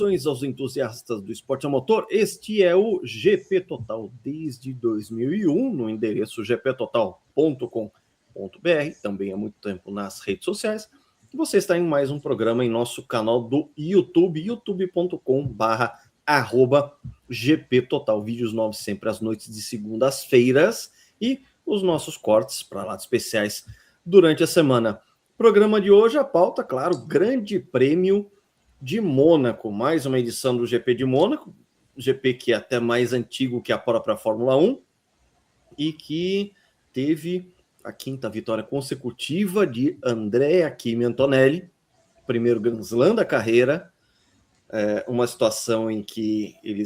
Saudações aos entusiastas do esporte a motor. Este é o GP Total desde 2001, no endereço gptotal.com.br, também há muito tempo nas redes sociais. Você está em mais um programa em nosso canal do YouTube, youtube.com/GPTotal. Vídeos novos sempre às noites de segundas-feiras e os nossos cortes para lá especiais durante a semana. Programa de hoje, a pauta, claro, Grande Prêmio de Mônaco, mais uma edição do GP de Mônaco, GP que é até mais antigo que a própria Fórmula 1 e que teve a quinta vitória consecutiva de Andrea Kimi Antonelli, primeiro Grand Slam da carreira, uma situação em que ele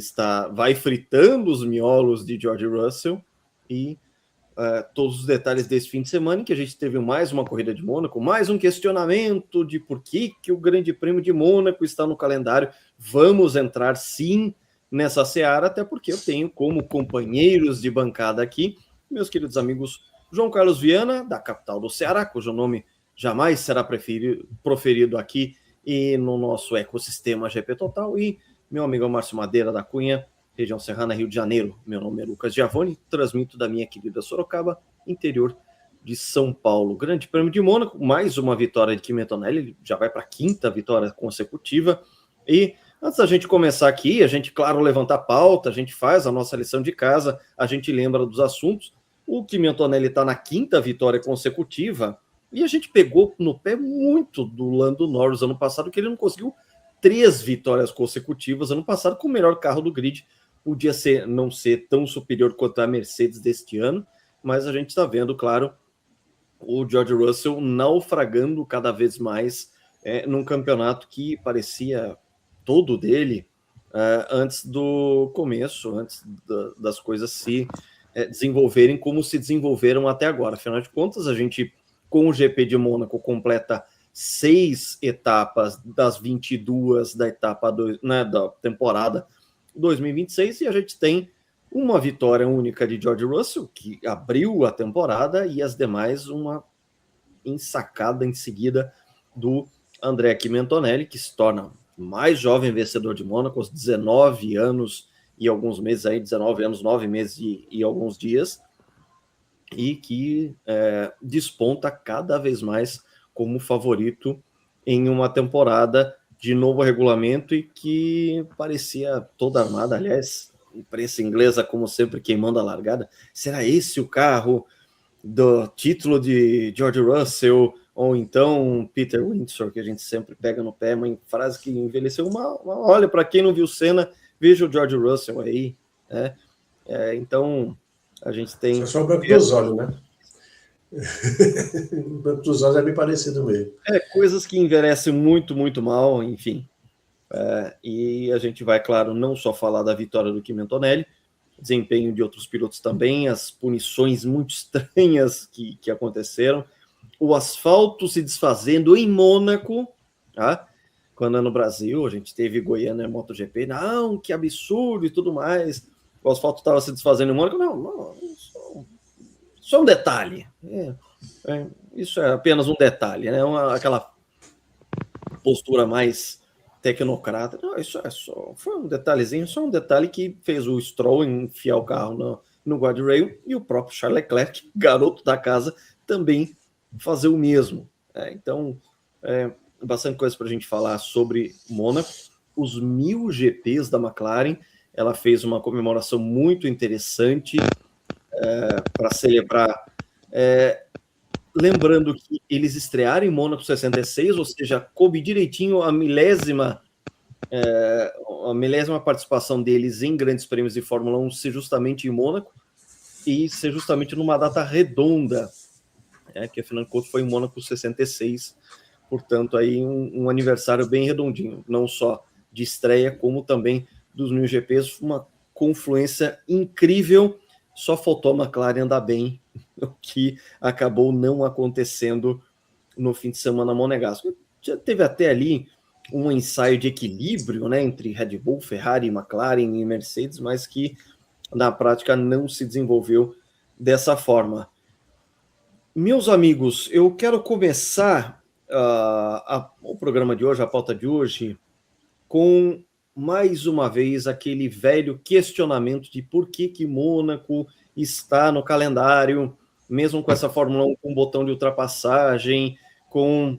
vai fritando os miolos de George Russell e todos os detalhes desse fim de semana, em que a gente teve mais uma corrida de Mônaco, mais um questionamento de por que o Grande Prêmio de Mônaco está no calendário. Vamos entrar sim nessa seara, até porque eu tenho como companheiros de bancada aqui meus queridos amigos João Carlos Viana, da capital do Ceará, cujo nome jamais será proferido aqui e no nosso ecossistema GP Total, e meu amigo Márcio Madeira da Cunha, região serrana, Rio de Janeiro. Meu nome é Lucas Giavone, transmito da minha querida Sorocaba, interior de São Paulo. Grande Prêmio de Mônaco, mais uma vitória de Kimi Antonelli, ele já vai para a quinta vitória consecutiva. E antes da gente começar aqui, a gente, claro, levanta a pauta, a gente faz a nossa lição de casa, a gente lembra dos assuntos. O Kimi Antonelli está na quinta vitória consecutiva e a gente pegou no pé muito do Lando Norris ano passado, que ele não conseguiu 3 vitórias consecutivas ano passado com o melhor carro do grid. Podia não ser tão superior quanto a Mercedes deste ano, mas a gente está vendo, claro, o George Russell naufragando cada vez mais num campeonato que parecia todo dele antes do começo, antes das coisas se desenvolverem como se desenvolveram até agora. Afinal de contas, a gente, com o GP de Mônaco, completa 6 etapas das 22 da etapa 2, da temporada 2026, e a gente tem uma vitória única de George Russell, que abriu a temporada, e as demais uma ensacada em seguida do Andrea Kimi Antonelli, que se torna mais jovem vencedor de Mônaco, aos 19 anos e alguns meses, 19 anos, 9 meses e alguns dias, e que desponta cada vez mais como favorito em uma temporada de novo regulamento e que parecia toda armada. Aliás, imprensa inglesa, como sempre, queimando a largada. Será esse o carro do título de George Russell? Ou então Peter Windsor, que a gente sempre pega no pé, uma frase que envelheceu olha, para quem não viu Senna, veja o George Russell aí. Então, a gente tem... Só o branco dos olhos, né? O branco dos olhos é bem parecido mesmo. Coisas que envelhecem muito, muito mal, enfim. E a gente vai, claro, não só falar da vitória do Kimi Antonelli, desempenho de outros pilotos também, as punições muito estranhas que aconteceram, o asfalto se desfazendo em Mônaco, tá? Quando no Brasil a gente teve Goiânia MotoGP, não, que absurdo e tudo mais, o asfalto estava se desfazendo em Mônaco, não, só um detalhe, isso é apenas um detalhe, né? Aquela postura mais tecnocrata. Não, isso foi um detalhezinho, só um detalhe que fez o Stroll enfiar o carro no guardrail e o próprio Charles Leclerc, garoto da casa, também fazer o mesmo. Então, bastante coisa para a gente falar sobre Mônaco. Os 1000 GPs da McLaren, ela fez uma comemoração muito interessante para celebrar. Lembrando que eles estrearam em Mônaco 66, ou seja, coube direitinho a milésima participação deles em grandes prêmios de Fórmula 1 ser justamente em Mônaco e ser justamente numa data redonda, que afinal de contas foi em Mônaco 66, portanto aí um aniversário bem redondinho, não só de estreia, como também dos 1000 GPs, uma confluência incrível. Só faltou a McLaren andar bem, o que acabou não acontecendo no fim de semana monegasco. Já teve até ali um ensaio de equilíbrio, né, entre Red Bull, Ferrari, McLaren e Mercedes, mas que na prática não se desenvolveu dessa forma. Meus amigos, eu quero começar o programa de hoje, a pauta de hoje, com mais uma vez, aquele velho questionamento de por que Mônaco está no calendário, mesmo com essa Fórmula 1 com botão de ultrapassagem, com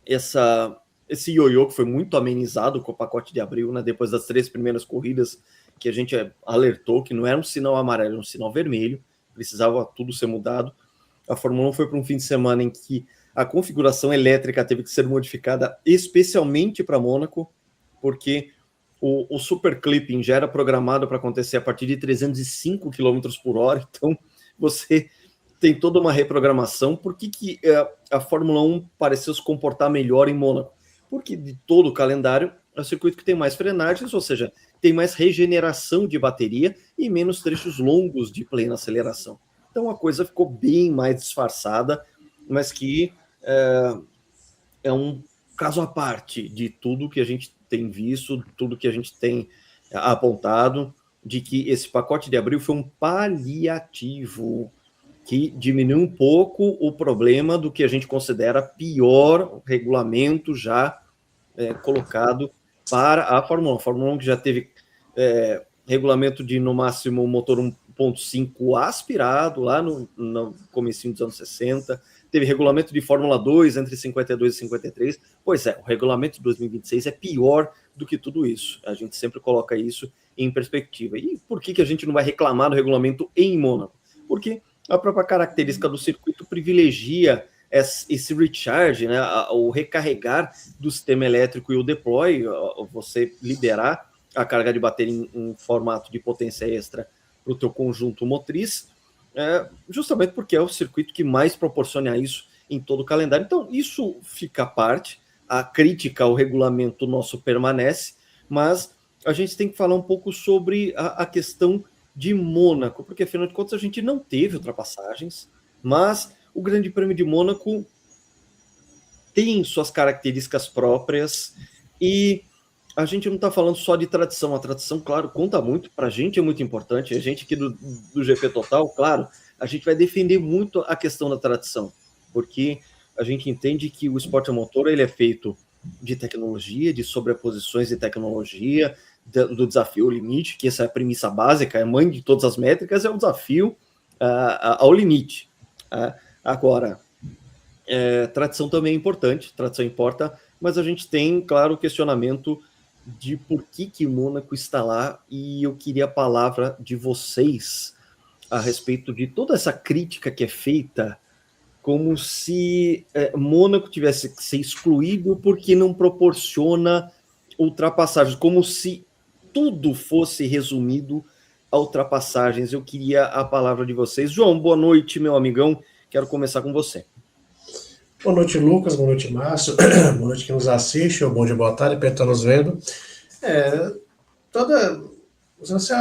esse ioiô que foi muito amenizado com o pacote de abril, né, depois das 3 primeiras corridas, que a gente alertou que não era um sinal amarelo, era um sinal vermelho, precisava tudo ser mudado. A Fórmula 1 foi para um fim de semana em que a configuração elétrica teve que ser modificada especialmente para Mônaco, porque o super clipping já era programado para acontecer a partir de 305 km por hora, então você tem toda uma reprogramação. Por que a Fórmula 1 pareceu se comportar melhor em Mônaco? Porque de todo o calendário é o circuito que tem mais frenagens, ou seja, tem mais regeneração de bateria e menos trechos longos de plena aceleração. Então a coisa ficou bem mais disfarçada, mas que é um caso à parte de tudo que a gente tem visto, tudo que a gente tem apontado, de que esse pacote de abril foi um paliativo que diminui um pouco o problema do que a gente considera pior regulamento já colocado para a Fórmula 1. A Fórmula 1 que já teve regulamento de, no máximo, motor 1.5 aspirado lá no comecinho dos anos 60, teve regulamento de Fórmula 2 entre 52 e 53, pois é, o regulamento de 2026 é pior do que tudo isso, a gente sempre coloca isso em perspectiva. E por que a gente não vai reclamar do regulamento em Mônaco? Porque a própria característica do circuito privilegia esse recharge, né, o recarregar do sistema elétrico e o deploy, você liberar a carga de bateria em formato de potência extra para o teu conjunto motriz, justamente porque é o circuito que mais proporciona isso em todo o calendário. Então, isso fica à parte, a crítica ao regulamento nosso permanece, mas a gente tem que falar um pouco sobre a questão de Mônaco, porque afinal de contas a gente não teve ultrapassagens, mas o Grande Prêmio de Mônaco tem suas características próprias e a gente não está falando só de tradição. A tradição, claro, conta muito, para a gente é muito importante. A gente aqui do GP Total, claro, a gente vai defender muito a questão da tradição, porque a gente entende que o esporte a motor ele é feito de tecnologia, de sobreposições de tecnologia, do desafio ao limite, que essa é a premissa básica, é a mãe de todas as métricas, é o desafio ao limite. Agora, tradição também é importante, tradição importa, mas a gente tem, claro, o questionamento de por que Mônaco está lá, e eu queria a palavra de vocês a respeito de toda essa crítica que é feita, como se Mônaco tivesse que ser excluído porque não proporciona ultrapassagens, como se tudo fosse resumido a ultrapassagens. Eu queria a palavra de vocês. João, boa noite, meu amigão. Quero começar com você. Boa noite, Lucas. Boa noite, Márcio. Boa noite quem nos assiste. Ou bom dia, boa tarde, quem está nos vendo. Se você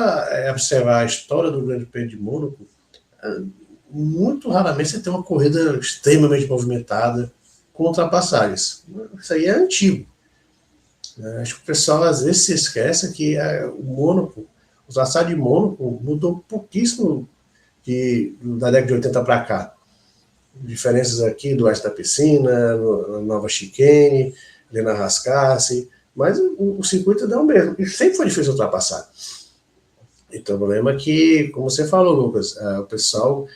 observar a história do Grande Prêmio de Mônaco, muito raramente você tem uma corrida extremamente movimentada com ultrapassagens. Isso aí é antigo. Acho que o pessoal às vezes se esquece que o traçado de Mônaco mudou pouquíssimo da década de 80 para cá. Diferenças aqui do oeste da piscina, na Nova Chicane, ali na Rascasse, mas o circuito deu o mesmo, e sempre foi difícil ultrapassar. Então o problema é que, como você falou, Lucas, o pessoal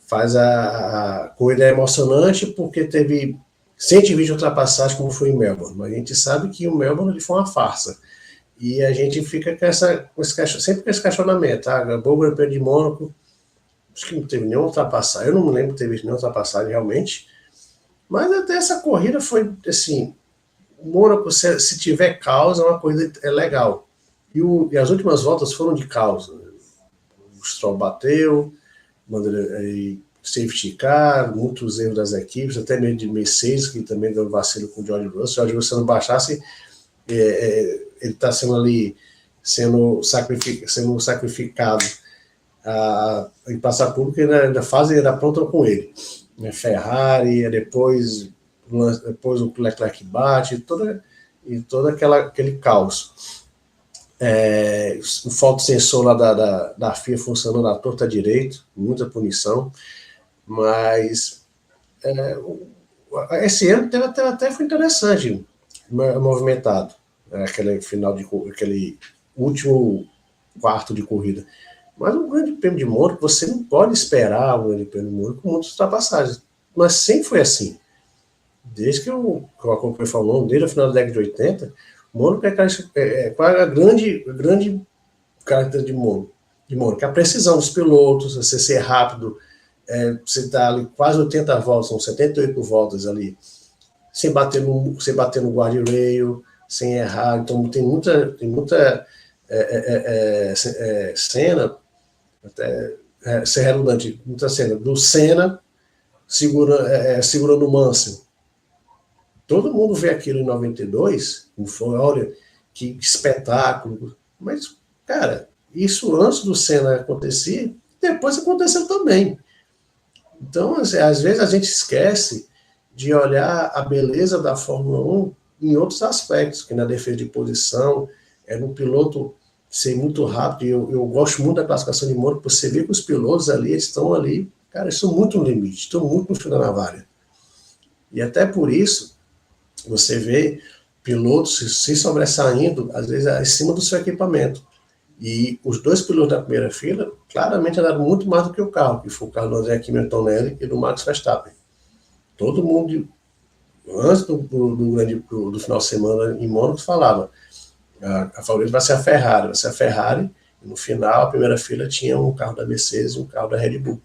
faz a corrida emocionante porque teve 120 ultrapassagens, como foi em Melbourne, mas a gente sabe que o Melbourne foi uma farsa, e a gente fica sempre com esse questionamento, o Grande Prêmio de Mônaco, acho que não teve nenhuma ultrapassagem, eu não me lembro de ter visto nenhuma ultrapassagem realmente, mas até essa corrida foi assim, o Mônaco, se tiver caos, uma corrida legal, e as últimas voltas foram de caos, o Stroll bateu, safety car, muitos erros das equipes, até mesmo de Mercedes, que também deu vacilo com o George Russell. Se o George Russell não baixasse, ele está sendo sacrificado em praça pública, e ainda pronta com ele. Ferrari, depois o Leclerc bate, todo aquele caos. O fotossensor lá da FIA funcionando à torta direito, muita punição, mas esse ano até foi interessante, movimentado. aquele final aquele último quarto de corrida. Mas o Grande Prêmio de Mônaco, você não pode esperar o Grande Prêmio de Mônaco com muitas ultrapassagens. Mas sempre foi assim. Desde que eu acompanhei a Fórmula 1, desde o final da década de 80, Mônaco qual é a grande característica de Mônaco? A precisão dos pilotos, você ser rápido, você está ali quase 80 voltas, são 78 voltas ali, sem bater no guardrail, sem errar. Então tem muita cena, até ser redundante, muita cena do Senna segurando o Mansell. Todo mundo vê aquilo em 92, e foi, olha, que espetáculo. Mas, cara, isso antes do Senna acontecer, depois aconteceu também. Então, às vezes a gente esquece de olhar a beleza da Fórmula 1 em outros aspectos, que na defesa de posição, no piloto ser muito rápido. Eu gosto muito da classificação de Mônaco, você vê que os pilotos ali, eles estão ali, cara, eles estão muito no limite, estão muito no fio da navalha. E até por isso, você vê pilotos se sobressaindo, às vezes, acima do seu equipamento. E os dois pilotos da primeira fila, claramente, andaram muito mais do que o carro, que foi o carro do André Kimi Antonelli e do Max Verstappen. Todo mundo, antes do final de semana em Mônaco, falava a favorita vai ser a Ferrari, e no final, a primeira fila tinha um carro da Mercedes e um carro da Red Bull.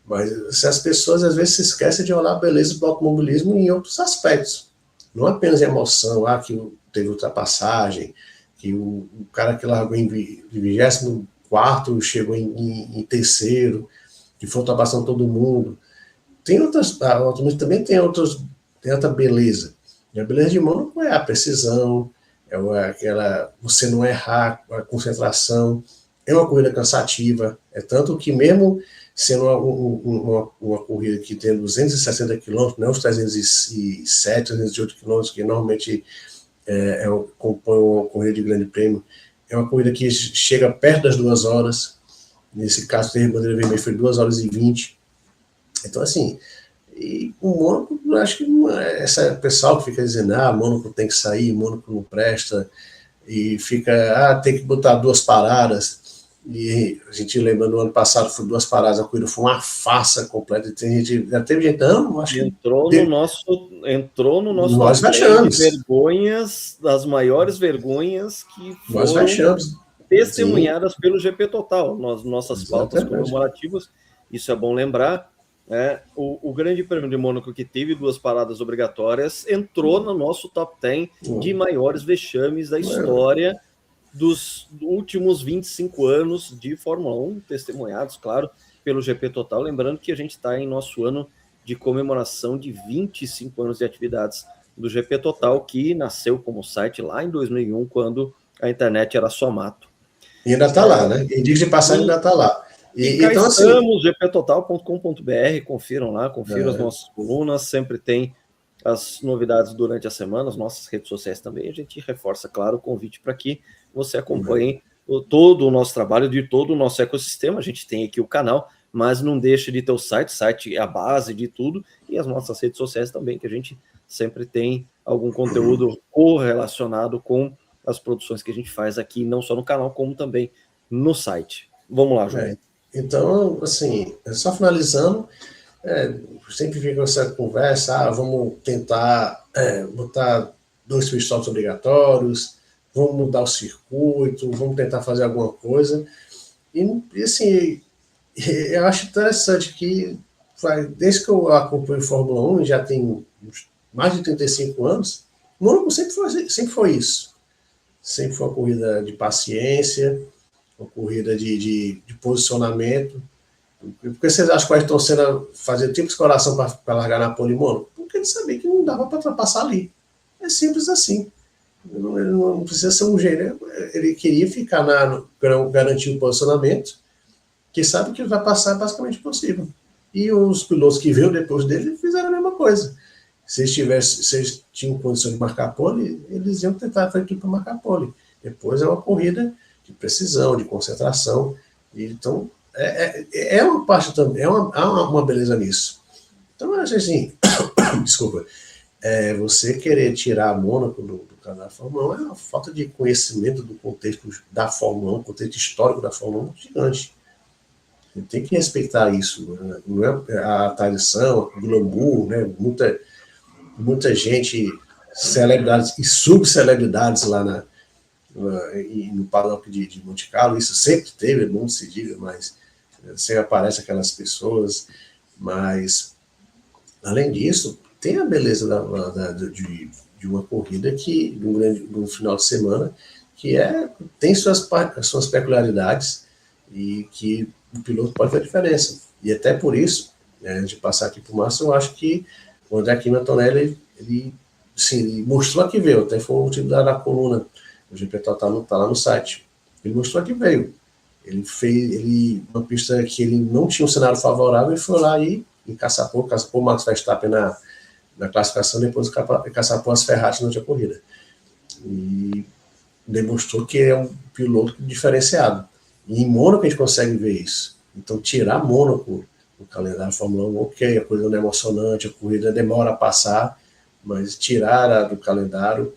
Mas as pessoas às vezes se esquecem de olhar a beleza do automobilismo em outros aspectos. Não apenas a emoção, que teve ultrapassagem, que o cara que largou em 24º chegou em terceiro, que foi ultrapassando todo mundo. Tem outras, o automobilismo também tem outra beleza. E a beleza de Mônaco é a precisão, você não errar, a concentração. É uma corrida cansativa, tanto que mesmo sendo uma corrida que tem 260 km, não os 307, 308 km, que normalmente compõe uma corrida de grande prêmio, é uma corrida que chega perto das 2 horas, nesse caso, teve bandeira vermelha, foi 2 horas e 20. Então, assim, e o Mônaco, eu acho que esse pessoal que fica dizendo, Mônaco tem que sair, Mônaco não presta, e fica, tem que botar 2 paradas. E a gente lembra, no ano passado foi 2 paradas, a corrida foi uma farsa completa. Já teve gente, acho que entrou no nosso nós vexamos. De vergonhas, das maiores vergonhas que nós foram vexamos. Testemunhadas pelo GP Total, nossas pautas comemorativas. Isso é bom lembrar. O Grande Prêmio de Mônaco, que teve 2 paradas obrigatórias, entrou no nosso top 10 de maiores vexames da história dos últimos 25 anos de Fórmula 1, testemunhados, claro, pelo GP Total. Lembrando que a gente está em nosso ano de comemoração de 25 anos de atividades do GP Total, que nasceu como site lá em 2001, quando a internet era só mato. E ainda está lá, né? E diz de passagem, ainda está lá. Então, estamos, gptotal.com.br, confiram lá, confiram as nossas colunas, sempre tem as novidades durante a semana, as nossas redes sociais também. A gente reforça, claro, o convite para que você acompanhe todo o nosso trabalho, de todo o nosso ecossistema. A gente tem aqui o canal, mas não deixe de ter o site é a base de tudo, e as nossas redes sociais também, que a gente sempre tem algum conteúdo correlacionado com as produções que a gente faz aqui, não só no canal, como também no site. Vamos lá, João. Então, assim, só finalizando, sempre fica essa conversa, vamos tentar botar 2 pit stops obrigatórios, vamos mudar o circuito, vamos tentar fazer alguma coisa. E assim, eu acho interessante que, desde que eu acompanho Fórmula 1, já tem mais de 35 anos, o Mônaco sempre foi isso. Sempre foi uma corrida de paciência, uma corrida de posicionamento. Por que vocês acham que o Ayrton Senna fazia tipo de coração para largar na pole em Mônaco? Porque ele sabia que não dava para ultrapassar ali. É simples assim. Ele não precisa ser um gênio. Ele queria ficar garantir o posicionamento, que sabe que vai passar basicamente possível. E os pilotos que veio depois dele fizeram a mesma coisa. Se eles tinham condição de marcar pole, eles iam tentar a equipe para marcar pole. Depois é uma corrida de precisão, de concentração. Então, é uma parte também, há uma beleza nisso. Então, eu acho assim, desculpa, você querer tirar Mônaco do da Fórmula 1 é a falta de conhecimento do contexto da Fórmula 1, contexto histórico da Fórmula 1 gigante. Você tem que respeitar isso, né? Não é a tradição, o glamour, né? Muita gente, celebridades e subcelebridades lá no paddock de Monte Carlo, isso sempre teve, não se diga, mas sempre aparece aquelas pessoas, mas além disso, tem a beleza de uma corrida que, de um final de semana, que tem suas peculiaridades e que o piloto pode fazer diferença. E até por isso, né, de passar aqui para o Márcio, eu acho que o André Antonelli, ele mostrou que veio, até foi o título da coluna, o GP Total tá lá no site. Ele mostrou que veio. Ele fez uma pista que ele não tinha um cenário favorável, ele foi lá e caçapou o Max Verstappen na classificação, depois caçapou as Ferrari durante a corrida. E demonstrou que é um piloto diferenciado. E em Mônaco a gente consegue ver isso. Então, tirar Mônaco no calendário da Fórmula 1, ok, a corrida não é emocionante, a corrida demora a passar, mas tirar do calendário,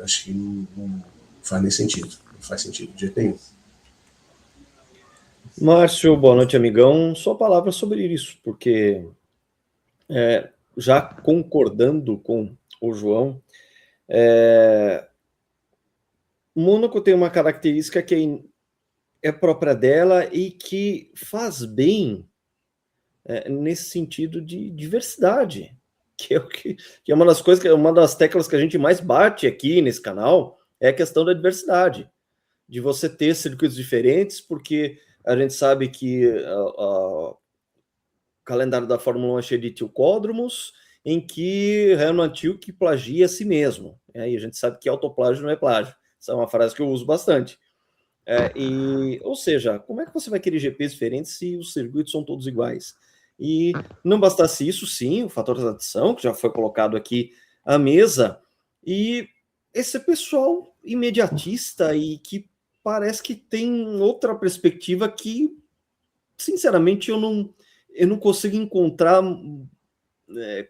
acho que não faz nem sentido. Não faz sentido de jeito nenhum. Márcio, boa noite, amigão. Só palavras sobre isso, porque já concordando com o João, Mônaco tem uma característica que é própria dela e que faz bem nesse sentido de diversidade, que é uma das coisas, uma das teclas que a gente mais bate aqui nesse canal, é a questão da diversidade, de você ter circuitos diferentes, porque a gente sabe que o calendário da Fórmula 1 é cheio de tilcódromos, em que Hermann Tilke plagia a si mesmo. E a gente sabe que autoplágio não é plágio. Essa é uma frase que eu uso bastante. Ou seja, como é que você vai querer GPs diferentes se os circuitos são todos iguais? E não bastasse isso, sim, o fator da adição, que já foi colocado aqui à mesa, e esse pessoal imediatista e que parece que tem outra perspectiva que, sinceramente, eu não consigo encontrar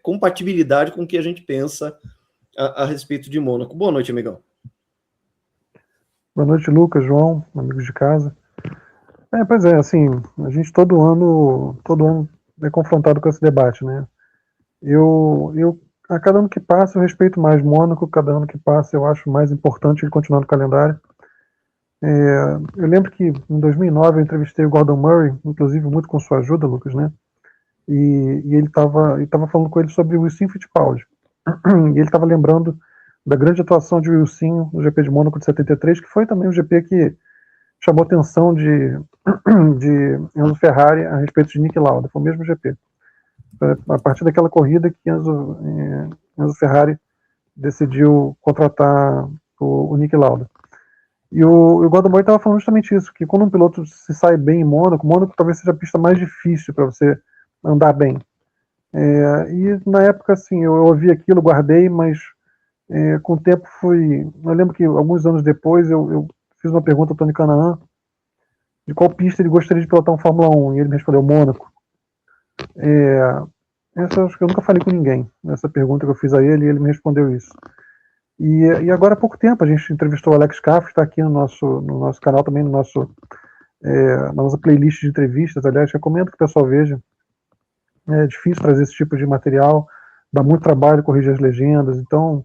compatibilidade com o que a gente pensa a respeito de Mônaco. Boa noite, amigão. Boa noite, Lucas, João, amigos de casa. Pois é, assim, a gente todo ano é confrontado com esse debate, né? A cada ano que passa eu respeito mais Mônaco, cada ano que passa eu acho mais importante ele continuar no calendário. Eu lembro que em 2009 eu entrevistei o Gordon Murray, inclusive muito com sua ajuda, Lucas, né? E ele estava falando com ele sobre o Wilson Fittipaldi. E ele estava lembrando da grande atuação de Wilson no GP de Mônaco de 73, que foi também um GP que chamou a atenção de Enzo Ferrari a respeito de Niki Lauda. Foi o mesmo GP. A partir daquela corrida que Enzo Ferrari decidiu contratar o Niki Lauda. E o Gordon Murray estava falando justamente isso, que quando um piloto se sai bem em Mônaco talvez seja a pista mais difícil para você andar bem. E na época, assim, eu ouvi aquilo, guardei, mas com o tempo eu lembro que alguns anos depois eu fiz uma pergunta ao Tony Canaan de qual pista ele gostaria de pilotar um Fórmula 1, e ele me respondeu Mônaco. Essa acho que eu nunca falei com ninguém, essa pergunta que eu fiz a ele, e ele me respondeu isso. E agora há pouco tempo a gente entrevistou o Alex Caff, está aqui no nosso canal também, na nossa playlist de entrevistas. Aliás, recomendo que o pessoal veja. É difícil trazer esse tipo de material, dá muito trabalho corrigir as legendas, então,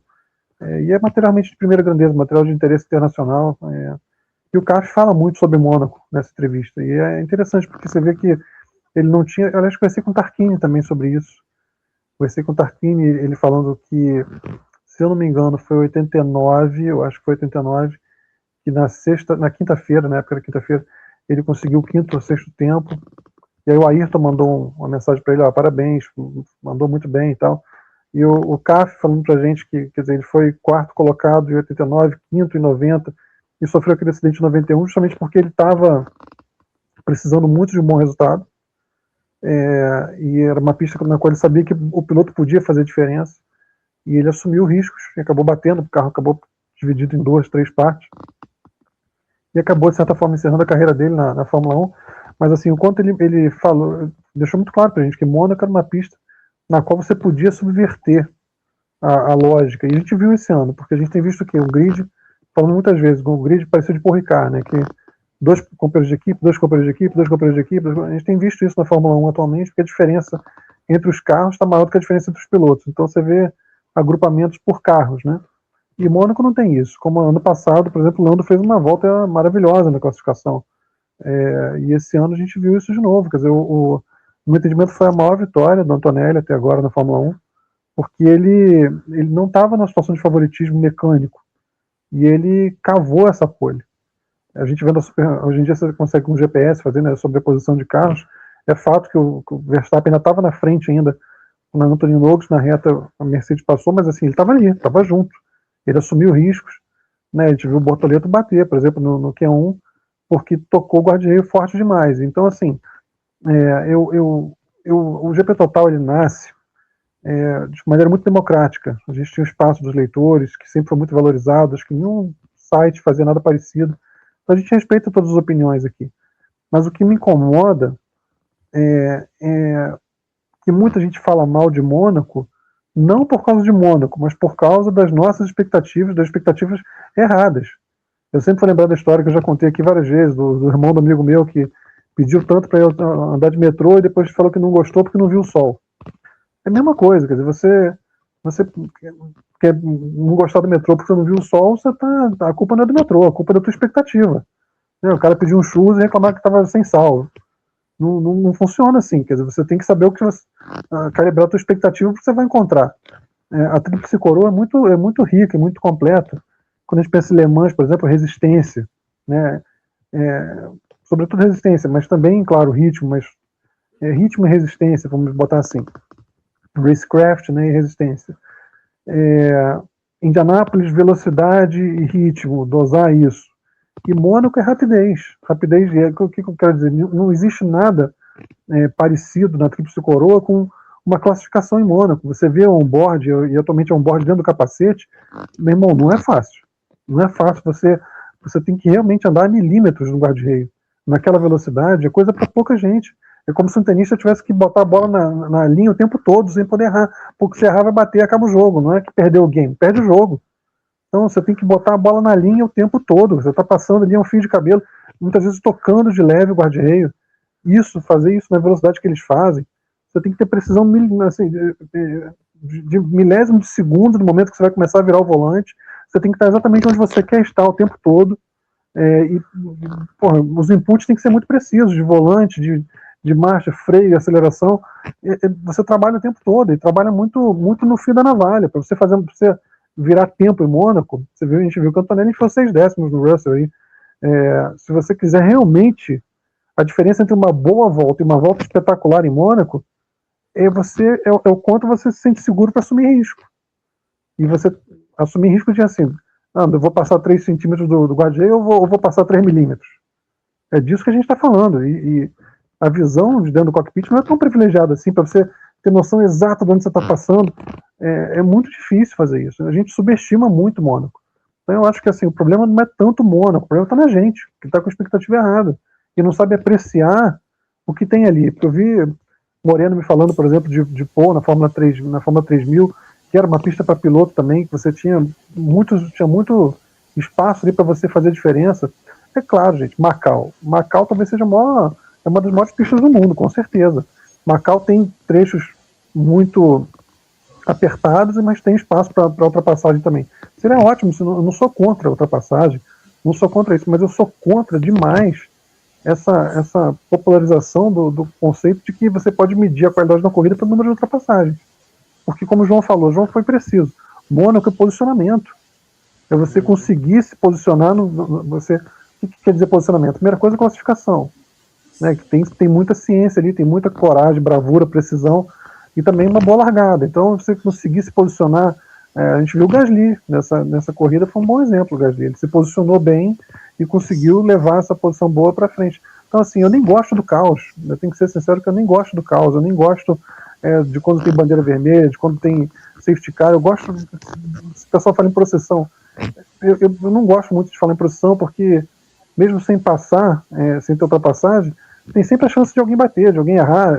e é materialmente de primeira grandeza, material de interesse internacional. E o Caff fala muito sobre Mônaco nessa entrevista, e é interessante porque você vê que ele não tinha. Eu acho que conversei com o Tarquini também sobre isso. Conversei com o Tarquini, ele falando que, se eu não me engano, foi 89, eu acho que foi 89, que na quinta-feira, na época da quinta-feira, ele conseguiu o quinto ou sexto tempo. E aí o Ayrton mandou uma mensagem para ele, parabéns, mandou muito bem e tal. E o CAF falando pra gente que, quer dizer, ele foi quarto colocado em 89, quinto em 90, e sofreu aquele acidente em 91, justamente porque ele estava precisando muito de um bom resultado. E era uma pista na qual ele sabia que o piloto podia fazer diferença. E ele assumiu riscos e acabou batendo, o carro acabou dividido em 2, 3 partes. E acabou, de certa forma, encerrando a carreira dele na Fórmula 1. Mas assim, o quanto ele falou, deixou muito claro pra gente que Mônaco era uma pista na qual você podia subverter a lógica. E a gente viu esse ano, porque a gente tem visto que o grid, falando muitas vezes, o grid pareceu de Paul Ricard, né? Que dois companheiros de equipe, dois companheiros de equipe, dois companheiros de equipe. A gente tem visto isso na Fórmula 1 atualmente, porque a diferença entre os carros está maior do que a diferença entre os pilotos. Então você vê agrupamentos por carros, né? E Mônaco não tem isso. Como ano passado, por exemplo, o Lando fez uma volta maravilhosa na classificação. E esse ano a gente viu isso de novo. Quer dizer, no meu entendimento, foi a maior vitória do Antonelli até agora na Fórmula 1, porque ele não estava na situação de favoritismo mecânico. E ele cavou essa pole. A gente vendo hoje em dia você consegue com o GPS fazer, né, sobreposição de carros. É fato que o Verstappen ainda estava na frente ainda, na Antonio Nogues, na reta a Mercedes passou, mas assim, ele estava ali, estava junto. Ele assumiu riscos, né? A gente viu o Bortoleto bater, por exemplo, no Q1, porque tocou o guarda-reio forte demais. Então, assim, o GP Total ele nasce de maneira muito democrática. A gente tinha o espaço dos leitores, que sempre foi muito valorizado, acho que nenhum site fazia nada parecido. Então a gente respeita todas as opiniões aqui. Mas o que me incomoda é que muita gente fala mal de Mônaco, não por causa de Mônaco, mas por causa das nossas expectativas, das expectativas erradas. Eu sempre vou lembrar da história que eu já contei aqui várias vezes, do irmão do amigo meu que pediu tanto para eu andar de metrô e depois falou que não gostou porque não viu o sol. É a mesma coisa, quer dizer, você quer não gostar do metrô porque você não viu o sol, a culpa não é do metrô, a culpa é da tua expectativa. O cara pediu um churros e reclamar que estava sem sal. Não funciona assim, quer dizer, você tem que saber o que você calibrar a tua expectativa que você vai encontrar. A Tríplice Coroa é muito rica, é muito completa. Quando a gente pensa em Le Mans, por exemplo, resistência, né? Sobretudo resistência, mas também, claro, ritmo, mas ritmo e resistência, vamos botar assim, racecraft, né, e resistência. Indianápolis, velocidade e ritmo, dosar isso. E Mônaco é rapidez. Rapidez, o que eu quero dizer? Não existe nada parecido na Tríplice Coroa com uma classificação em Mônaco. Você vê o on-board, e atualmente é on-board dentro do capacete, meu irmão, não é fácil. Não é fácil, você tem que realmente andar a milímetros no guarda-reio. Naquela velocidade, é coisa para pouca gente. É como se um tenista tivesse que botar a bola na linha o tempo todo, sem poder errar. Porque se errar, vai bater e acaba o jogo. Não é que perdeu o game, perde o jogo. Então você tem que botar a bola na linha o tempo todo. Você está passando ali um fio de cabelo, muitas vezes tocando de leve o guarda-reio. Fazer isso na velocidade que eles fazem, você tem que ter precisão assim, de milésimo de segundo no momento que você vai começar a virar o volante. Você tem que estar exatamente onde você quer estar o tempo todo. Os inputs têm que ser muito precisos, de volante, de marcha, freio, aceleração. Você trabalha o tempo todo e trabalha muito, muito no fio da navalha. Para você virar tempo em Mônaco, a gente viu que o Antonelli foi 6 décimos no Russell aí. Se você quiser realmente a diferença entre uma boa volta e uma volta espetacular em Mônaco é o quanto você se sente seguro para assumir risco. E você assumir risco de assim, eu vou passar 3 centímetros do guarda-reio ou vou passar 3 milímetros. É disso que a gente está falando. E a visão de dentro do cockpit não é tão privilegiada assim para você ter noção exata de onde você está passando. É muito difícil fazer isso. A gente subestima muito Mônaco. Então eu acho que assim, o problema não é tanto Mônaco, o problema está na gente, que está com a expectativa errada e não sabe apreciar o que tem ali. Porque eu vi Moreno me falando, por exemplo, de Pô na Fórmula 3000, que era uma pista para piloto também, que você tinha muito espaço ali para você fazer diferença. É claro, gente, Macau talvez seja uma das maiores pistas do mundo, com certeza. Macau tem trechos muito apertados, mas tem espaço para ultrapassagem também. Seria ótimo, eu não sou contra a ultrapassagem, não sou contra isso, mas eu sou contra demais essa popularização do conceito de que você pode medir a qualidade da corrida pelo número de ultrapassagens. Porque, como o João falou, João foi preciso. Mônaco é posicionamento. É você conseguir se posicionar o que quer dizer posicionamento? Primeira coisa é classificação. Né, que tem muita ciência ali, tem muita coragem, bravura, precisão e também uma boa largada. Então, você conseguir se posicionar, a gente viu o Gasly nessa corrida, foi um bom exemplo o Gasly. Ele se posicionou bem e conseguiu levar essa posição boa para frente. Então, assim, eu nem gosto do caos. Eu tenho que ser sincero que eu nem gosto do caos. Eu nem gosto de quando tem bandeira vermelha, de quando tem safety car. Eu gosto, o pessoal fala em procissão. Eu não gosto muito de falar em procissão porque, mesmo sem passar, sem ter ultrapassagem, tem sempre a chance de alguém bater, de alguém errar.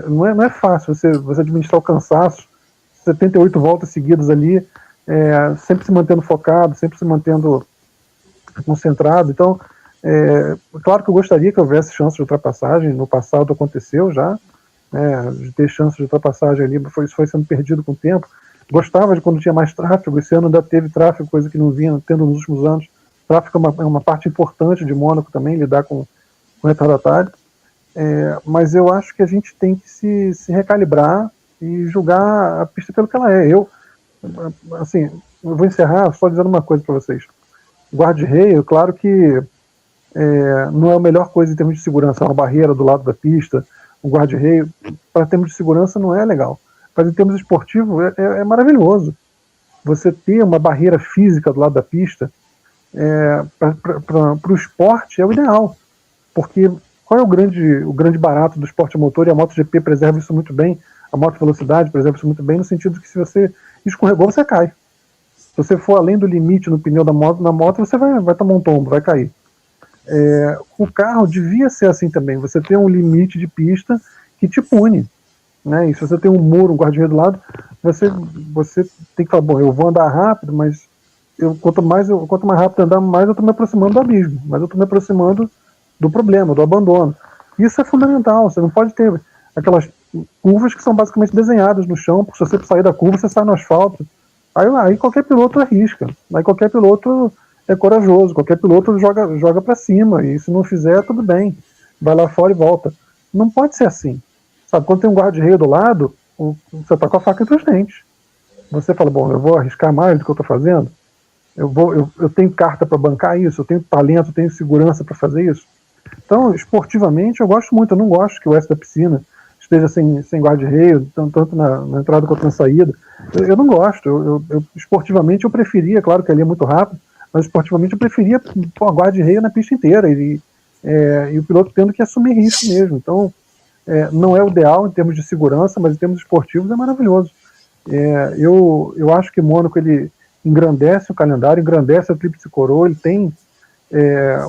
Não é fácil você administrar o cansaço 78 voltas seguidas ali, sempre se mantendo focado, sempre se mantendo concentrado. Então, claro que eu gostaria que houvesse chance de ultrapassagem, no passado aconteceu já, de ter chance de ultrapassagem ali, isso foi sendo perdido com o tempo. Gostava de quando tinha mais tráfego, esse ano ainda teve tráfego, coisa que não vinha tendo nos últimos anos. Tráfego é uma parte importante de Mônaco também, lidar com retardatário. Mas eu acho que a gente tem que se recalibrar e julgar a pista pelo que ela é. Eu vou encerrar só dizendo uma coisa para vocês. Guarda-reio, claro que não é a melhor coisa em termos de segurança, uma barreira do lado da pista, um guarda-reio, para termos de segurança não é legal. Mas em termos esportivos é maravilhoso. Você ter uma barreira física do lado da pista, para o esporte é o ideal. Porque qual é o grande barato do esporte motor? E a MotoGP preserva isso muito bem, a moto velocidade preserva isso muito bem, no sentido de que se você escorregou, você cai. Se você for além do limite no pneu da moto, na moto você vai tomar um tombo, vai cair. O carro devia ser assim também, você tem um limite de pista que te pune, né? E se você tem um muro, um guarda-reio do lado, você tem que falar, bom, eu vou andar rápido, mas quanto mais rápido andar, mais eu estou me aproximando do abismo, mais eu estou me aproximando do problema, do abandono. Isso é fundamental, você não pode ter aquelas curvas que são basicamente desenhadas no chão, porque se você sair da curva, você sai no asfalto. Aí qualquer piloto arrisca, aí qualquer piloto é corajoso, qualquer piloto joga para cima, e se não fizer, tudo bem, vai lá fora e volta. Não pode ser assim. Sabe, quando tem um guarda-reio do lado, você está com a faca entre os dentes. Você fala, bom, eu vou arriscar mais do que eu estou fazendo? Eu tenho carta para bancar isso, eu tenho talento, eu tenho segurança para fazer isso. Então, esportivamente, eu gosto muito. Eu não gosto que o oeste da piscina esteja sem guarda-reio, tanto na entrada quanto na saída. Eu não gosto. Esportivamente, eu preferia, claro que ali é muito rápido, mas esportivamente eu preferia guarda-reio na pista inteira. E o piloto tendo que assumir risco mesmo. Então, não é o ideal em termos de segurança, mas em termos esportivos é maravilhoso. Eu acho que Mônaco ele engrandece o calendário, engrandece a Tríplice Coroa, ele tem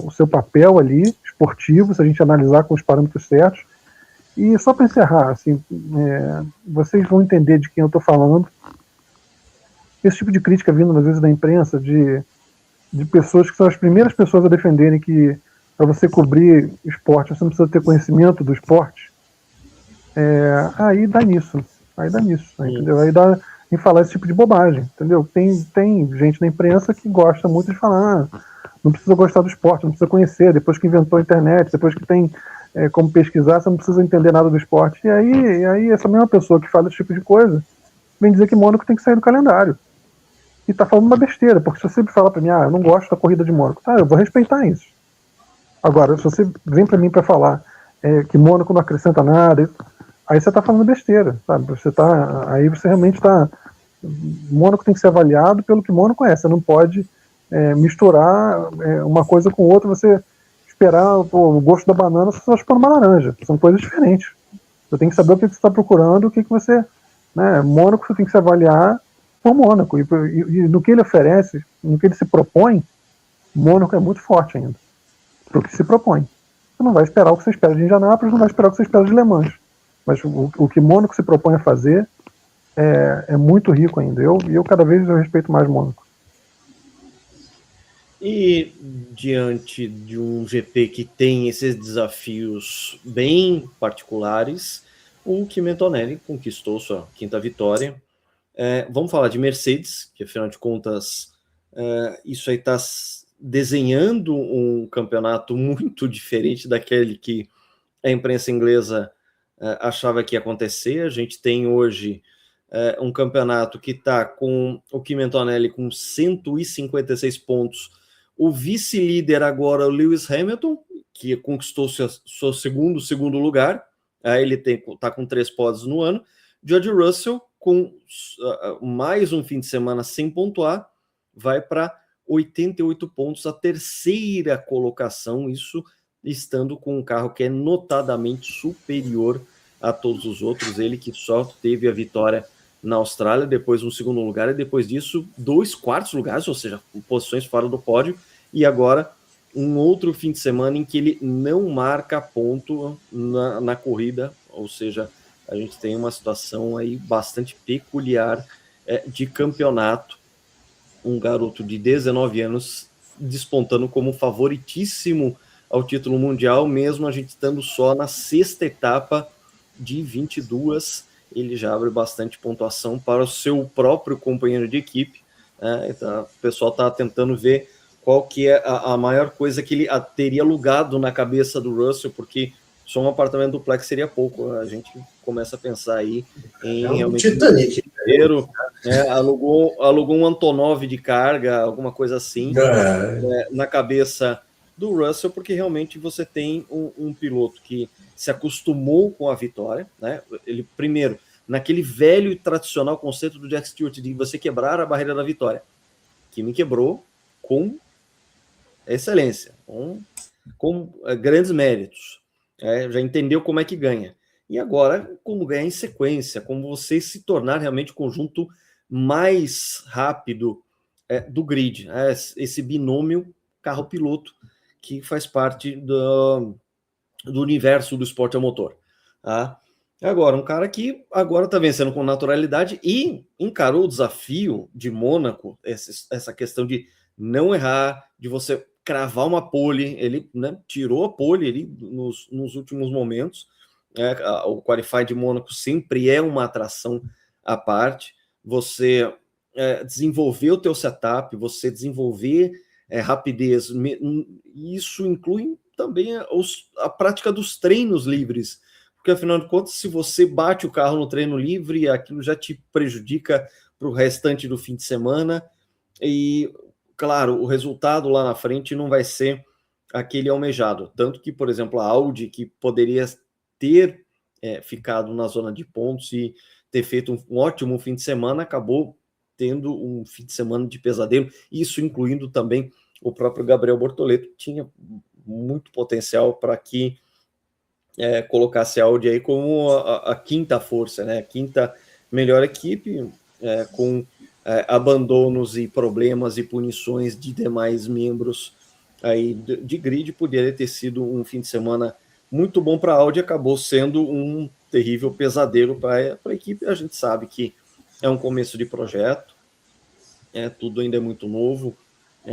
o seu papel ali, esportivo, se a gente analisar com os parâmetros certos. E só para encerrar, assim, vocês vão entender de quem eu estou falando. Esse tipo de crítica vindo, às vezes, da imprensa, de pessoas que são as primeiras pessoas a defenderem que para você cobrir esporte, você não precisa ter conhecimento do esporte. Aí dá nisso, entendeu? Aí dá em falar esse tipo de bobagem, entendeu? Tem gente na imprensa que gosta muito de falar, não precisa gostar do esporte, não precisa conhecer, depois que inventou a internet, depois que tem como pesquisar, você não precisa entender nada do esporte. E aí essa mesma pessoa que fala esse tipo de coisa vem dizer que Mônaco tem que sair do calendário. E tá falando uma besteira, porque se você fala para mim, eu não gosto da corrida de Mônaco, tá, eu vou respeitar isso. Agora, se você vem para mim para falar que Mônaco não acrescenta nada, aí você tá falando besteira, sabe? Aí você realmente tá... Mônaco tem que ser avaliado pelo que Mônaco é, você não pode misturar uma coisa com outra, você esperar o gosto da banana, você só chupar uma laranja, são coisas diferentes. Você tem que saber o que você está procurando, o que você... Né? Mônaco você tem que se avaliar por Mônaco, e no que ele oferece, no que ele se propõe, Mônaco é muito forte ainda, pro que se propõe. Você não vai esperar o que você espera de Indianápolis, não vai esperar o que você espera de Le Mans, mas o que Mônaco se propõe a fazer é muito rico ainda. Eu cada vez eu respeito mais Mônaco. E diante de um GP que tem esses desafios bem particulares, o Kimi Antonelli conquistou sua quinta vitória. Vamos falar de Mercedes, que afinal de contas isso aí está desenhando um campeonato muito diferente daquele que a imprensa inglesa achava que ia acontecer. A gente tem hoje um campeonato que está com o Kimi Antonelli com 156 pontos, o vice-líder agora, o Lewis Hamilton, que conquistou seu segundo lugar, ele está com 3 pódios no ano. George Russell, com mais um fim de semana sem pontuar, vai para 88 pontos, a terceira colocação, isso estando com um carro que é notadamente superior a todos os outros, ele que só teve a vitória na Austrália, depois um segundo lugar, e depois disso 2 quartos lugares, ou seja, posições fora do pódio, e agora um outro fim de semana em que ele não marca ponto na corrida, ou seja, a gente tem uma situação aí bastante peculiar de campeonato. Um garoto de 19 anos despontando como favoritíssimo ao título mundial, mesmo a gente estando só na 6ª etapa de 22, ele já abre bastante pontuação para o seu próprio companheiro de equipe. Então, o pessoal está tentando ver qual que é a maior coisa que ele teria alugado na cabeça do Russell, porque só um apartamento duplex seria pouco. A gente começa a pensar aí em realmente Titanic. Alugou um Antonov de carga, alguma coisa assim, na cabeça do Russell, porque realmente você tem um piloto que se acostumou com a vitória, né? Ele, primeiro, naquele velho e tradicional conceito do Jack Stewart de você quebrar a barreira da vitória, que me quebrou com excelência, com grandes méritos. Já entendeu como é que ganha. E agora, como ganhar em sequência, como você se tornar realmente o conjunto mais rápido do grid, esse binômio carro-piloto que faz parte do universo do esporte a motor. Tá? Agora, um cara que agora está vencendo com naturalidade e encarou o desafio de Mônaco, essa questão de não errar, de você cravar uma pole. Ele, né, tirou a pole ali nos últimos momentos. O Qualify de Mônaco sempre é uma atração à parte. Você desenvolver o teu setup, você desenvolver rapidez. Isso inclui também a prática dos treinos livres, porque afinal de contas, se você bate o carro no treino livre, aquilo já te prejudica para o restante do fim de semana, e claro, o resultado lá na frente não vai ser aquele almejado, tanto que, por exemplo, a Audi, que poderia ter ficado na zona de pontos e ter feito um ótimo fim de semana, acabou tendo um fim de semana de pesadelo, isso incluindo também o próprio Gabriel Bortoleto, que tinha muito potencial para que colocasse a Audi aí como a quinta força, né? A quinta melhor equipe, com abandonos e problemas e punições de demais membros aí de grid. Poderia ter sido um fim de semana muito bom para a Audi, acabou sendo um terrível pesadelo para a equipe. A gente sabe que é um começo de projeto, tudo ainda é muito novo,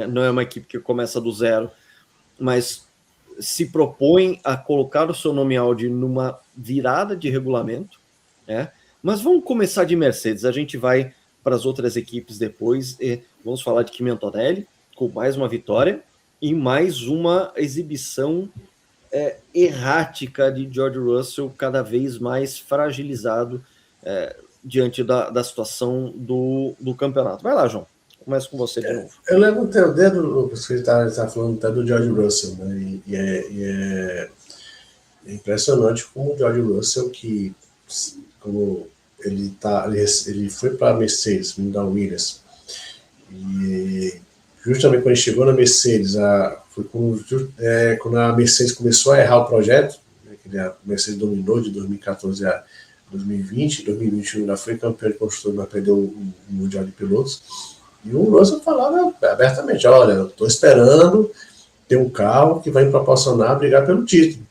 não é uma equipe que começa do zero, mas se propõe a colocar o seu nome Audi numa virada de regulamento, mas vamos começar de Mercedes, a gente vai para as outras equipes depois, e vamos falar de Kimi Antonelli, com mais uma vitória e mais uma exibição errática de George Russell, cada vez mais fragilizado diante da situação do campeonato. Vai lá, João. Começo com você de novo. Eu levantei o dedo, Lucas, que você está falando até do George Russell, né? E é impressionante como o George Russell, que como ele foi para a Mercedes, da Williams, e justamente quando ele chegou na Mercedes, foi quando a Mercedes começou a errar o projeto, né, que a Mercedes dominou de 2014 a 2020, 2021 ainda foi campeão de construtor, mas perdeu o Mundial de Pilotos. E o Russell falava abertamente: olha, eu estou esperando ter um carro que vai me proporcionar brigar pelo título.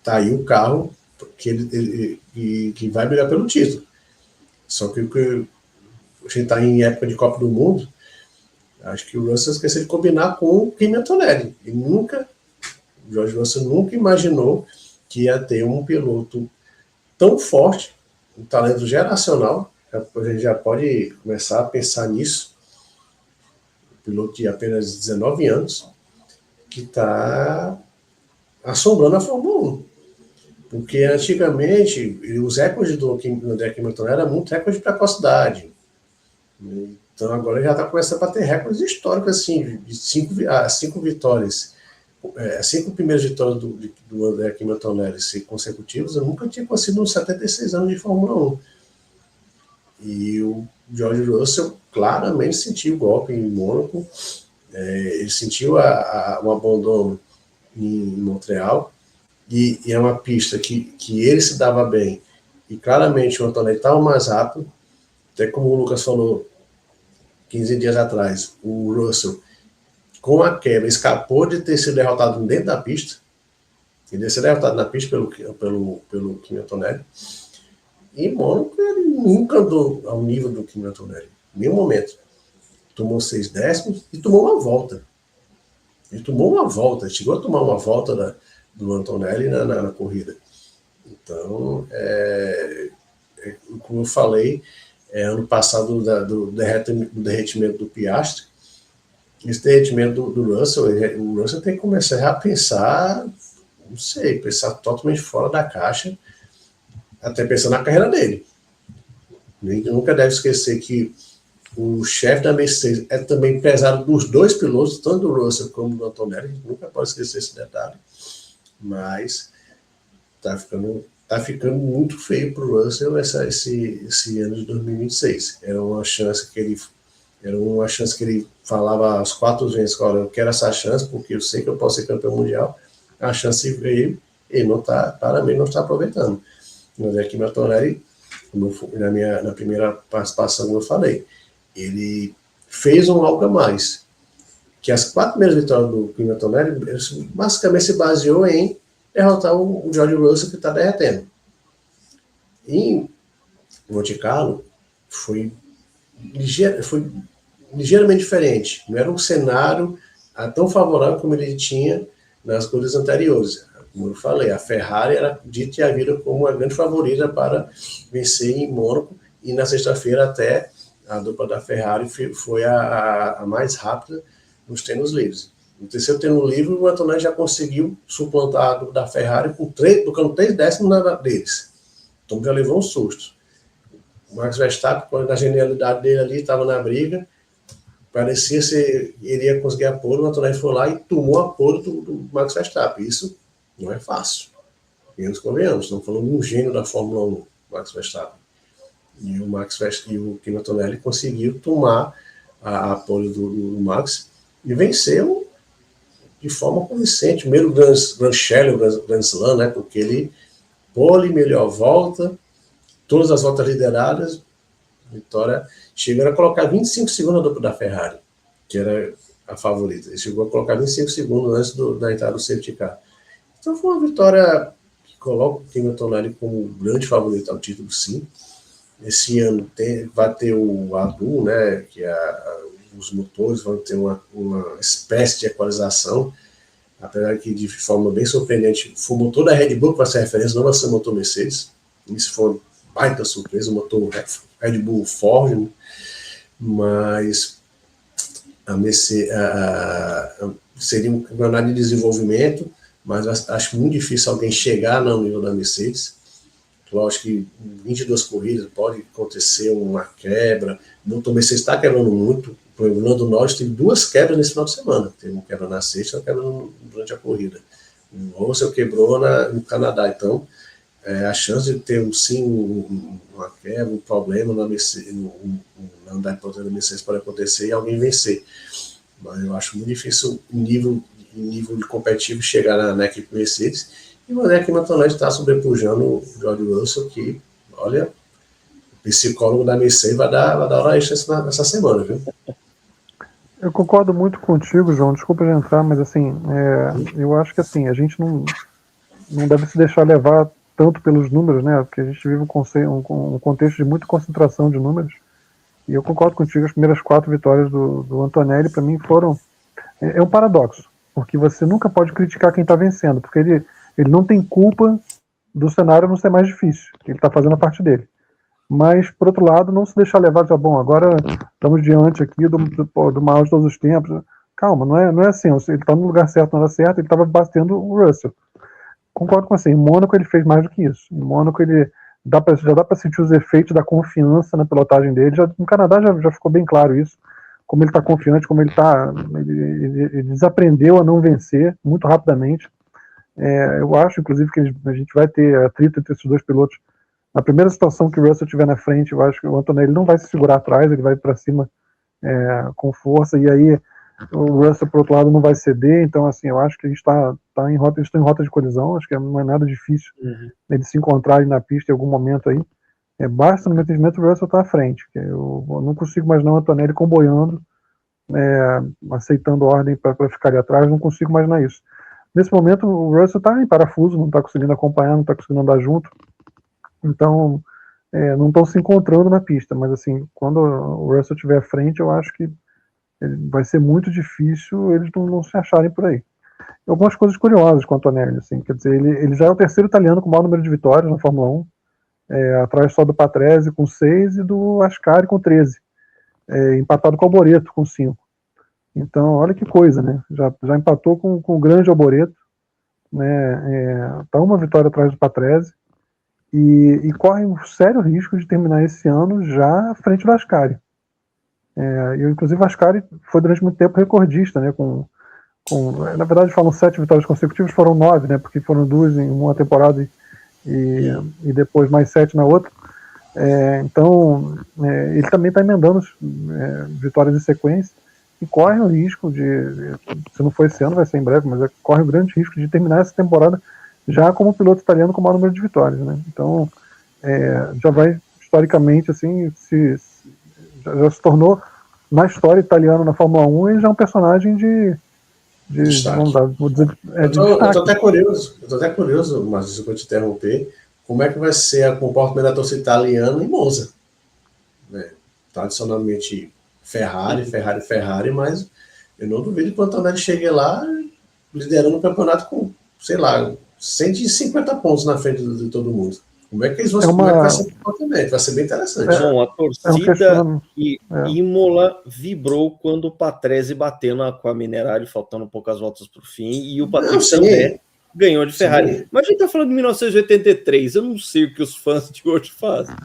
Tá aí o carro que vai brigar pelo título. Só que a gente está em época de Copa do Mundo, acho que o Russell esqueceu de combinar com o Kimi Antonelli. O George Russell nunca imaginou que ia ter um piloto tão forte, um talento geracional. A gente já pode começar a pensar nisso. Um piloto de apenas 19 anos, que está assombrando a Fórmula 1. Porque antigamente, os recordes do André Kimi Antonelli eram muito recordes de precocidade. Então agora ele já está começando a ter recordes históricos, assim, de 5 vitórias. 5 primeiras vitórias do André Kimi Antonelli consecutivas, eu nunca tinha conseguido uns 76 anos de Fórmula 1. E o George Russell claramente sentiu o golpe em Mônaco, ele sentiu o abandono em Montreal, e é uma pista que ele se dava bem, e claramente o Antonelli estava mais rápido, até como o Lucas falou 15 dias atrás, o Russell, com a quebra, escapou de ter sido derrotado dentro da pista, Ele ia ser derrotado na pista pelo Kimi Antonelli. E em Mônaco, ele nunca andou ao nível do Kimi Antonelli. Em nenhum momento. Tomou 6 décimos e tomou uma volta. Ele tomou uma volta, chegou a tomar uma volta do Antonelli na corrida. Então, como eu falei, ano passado do derretimento do Piastri, esse derretimento do Russell, o Russell tem que começar a pensar, não sei, pensar totalmente fora da caixa, até pensar na carreira dele. Nunca deve esquecer que o chefe da Mercedes é também empresário dos dois pilotos, tanto do Russell como do Antonelli, nunca pode esquecer esse detalhe, mas tá ficando muito feio para o Russell esse ano de 2026. Era uma chance que ele falava às 4 vezes, olha, eu quero essa chance porque eu sei que eu posso ser campeão mundial. A chance veio e não está aproveitando. Mas aqui no Antonelli, na primeira participação, como eu falei, ele fez algo a mais. Que as 4 primeiras vitórias do Kimi Antonelli basicamente se baseou em derrotar o George Russell, que está derretendo. Em Monte Carlo foi ligeiramente diferente. Não era um cenário tão favorável como ele tinha nas corridas anteriores. Como eu falei, a Ferrari era dita e a vida como a grande favorita para vencer em Mônaco, e na sexta-feira até a dupla da Ferrari foi a mais rápida nos treinos livres. No terceiro treino livre, o Antonelli já conseguiu suplantar a dupla da Ferrari tocando 3 décimos deles. Então já levou um susto. O Max Verstappen, na genialidade dele ali, estava na briga, parecia ser ele ia conseguir a pole, o Antonelli foi lá e tomou a pole do Max Verstappen. Isso não é fácil. Convenhamos, estamos falando de um gênio da Fórmula 1, Max Verstappen. E o Kimi Antonelli conseguiu tomar a pole do Max e venceu de forma convincente. Primeiro Grand Slam, né? Porque ele pole, melhor volta, todas as voltas lideradas, vitória. Chegou a colocar 25 segundos na dupla da Ferrari, que era a favorita. Ele chegou a colocar 25 segundos antes da entrada do safety car. Então foi uma vitória que coloca o Kimi Antonelli como grande favorito ao título, sim. Esse ano vai ter o ADU, né, que os motores vão ter uma espécie de equalização, apesar que de forma bem surpreendente, foi o motor da Red Bull que vai ser a referência, não vai ser o motor Mercedes. Isso foi uma baita surpresa, o motor Red Bull Ford, né? Mas a Mercedes seria um campeonato de desenvolvimento, mas acho muito difícil alguém chegar no nível da Mercedes. Lógico que em 22 corridas pode acontecer uma quebra. O motor Mercedes está quebrando muito. Por exemplo, o Lando Norris teve 2 quebras nesse final de semana. Teve uma quebra na sexta e uma quebra durante a corrida. O Russell quebrou no Canadá. Então, a chance de ter uma quebra, um problema na Mercedes, na unidade potente da Mercedes pode acontecer e alguém vencer. Mas eu acho muito difícil em nível de competitivo chegar na equipe Mercedes. E o Kimi Antonelli está sobrepujando o George Russell, que, olha, o psicólogo da Mercedes vai dar hora extra nessa semana, viu? Eu concordo muito contigo, João, desculpa de entrar, mas assim, eu acho que assim, a gente não deve se deixar levar tanto pelos números, né, porque a gente vive um contexto de muita concentração de números, e eu concordo contigo, as primeiras 4 vitórias do Antonelli, para mim, foram... É um paradoxo, porque você nunca pode criticar quem está vencendo, porque ele não tem culpa do cenário não ser mais difícil. Ele está fazendo a parte dele. Mas, por outro lado, não se deixar levar e dizer, bom, agora estamos diante aqui do maior de todos os tempos. Calma, não é assim. Ele está no lugar certo na hora certa, ele estava batendo o Russell. Concordo com você. Em Mônaco ele fez mais do que isso. Em Mônaco já dá para sentir os efeitos da confiança na pilotagem dele. No Canadá já ficou bem claro isso. Como ele está confiante, como ele desaprendeu a não vencer muito rapidamente. Eu acho, inclusive, que a gente vai ter atrito entre esses 2 pilotos. Na primeira situação que o Russell estiver na frente, eu acho que o Antonelli não vai se segurar atrás, ele vai para cima com força, e aí o Russell, por outro lado, não vai ceder. Então, assim, eu acho que a gente está em rota de colisão, acho que não é nada difícil eles se encontrarem na pista em algum momento aí. Basta, no meu entendimento, o Russell estar à frente. Eu não consigo imaginar o Antonelli comboiando, aceitando ordem para ficar ali atrás, não consigo imaginar isso. nesse momento o Russell está em parafuso, não está conseguindo acompanhar, não está conseguindo andar junto, então não estão se encontrando na pista, mas assim, quando o Russell estiver à frente, eu acho que vai ser muito difícil eles não se acharem por aí. Algumas coisas curiosas com o Antonelli, assim, quer dizer, ele já é o terceiro italiano com o maior número de vitórias na Fórmula 1, atrás só do Patrese com 6 e do Ascari com 13, empatado com o Alboreto com 5. Então, olha que coisa, né? Já empatou com o grande Alboreto, né? Tá uma vitória atrás do Patrese e corre um sério risco de terminar esse ano já à frente do Ascari. Inclusive, o Ascari foi durante muito tempo recordista, né? Na verdade, falam 7 vitórias consecutivas, foram 9, né? Porque foram 2 em uma temporada e depois mais 7 na outra. Então, ele também está emendando vitórias em sequência e corre o risco se não for esse ano, vai ser em breve, mas corre o grande risco de terminar essa temporada já como piloto italiano com o maior número de vitórias, né? Então, já vai, historicamente, assim, já se tornou, na história italiana na Fórmula 1, ele já é um personagem vou dizer, eu tô até curioso, mas se eu te interromper, como é que vai ser o comportamento da torcida italiana em Monza? Né? Tradicionalmente Ferrari, mas eu não duvido que o Antonelli chegue lá liderando o campeonato com, sei lá, 150 pontos na frente de todo mundo. Como é que eles vão como é que vai ser o comportamento? Vai ser bem interessante. Bom, a torcida Imola vibrou quando o Patrese bateu com a Minerali, faltando poucas voltas para o fim, e o Patrick Também ganhou de Ferrari. Sim. Mas a gente está falando de 1983, eu não sei o que os fãs de hoje fazem.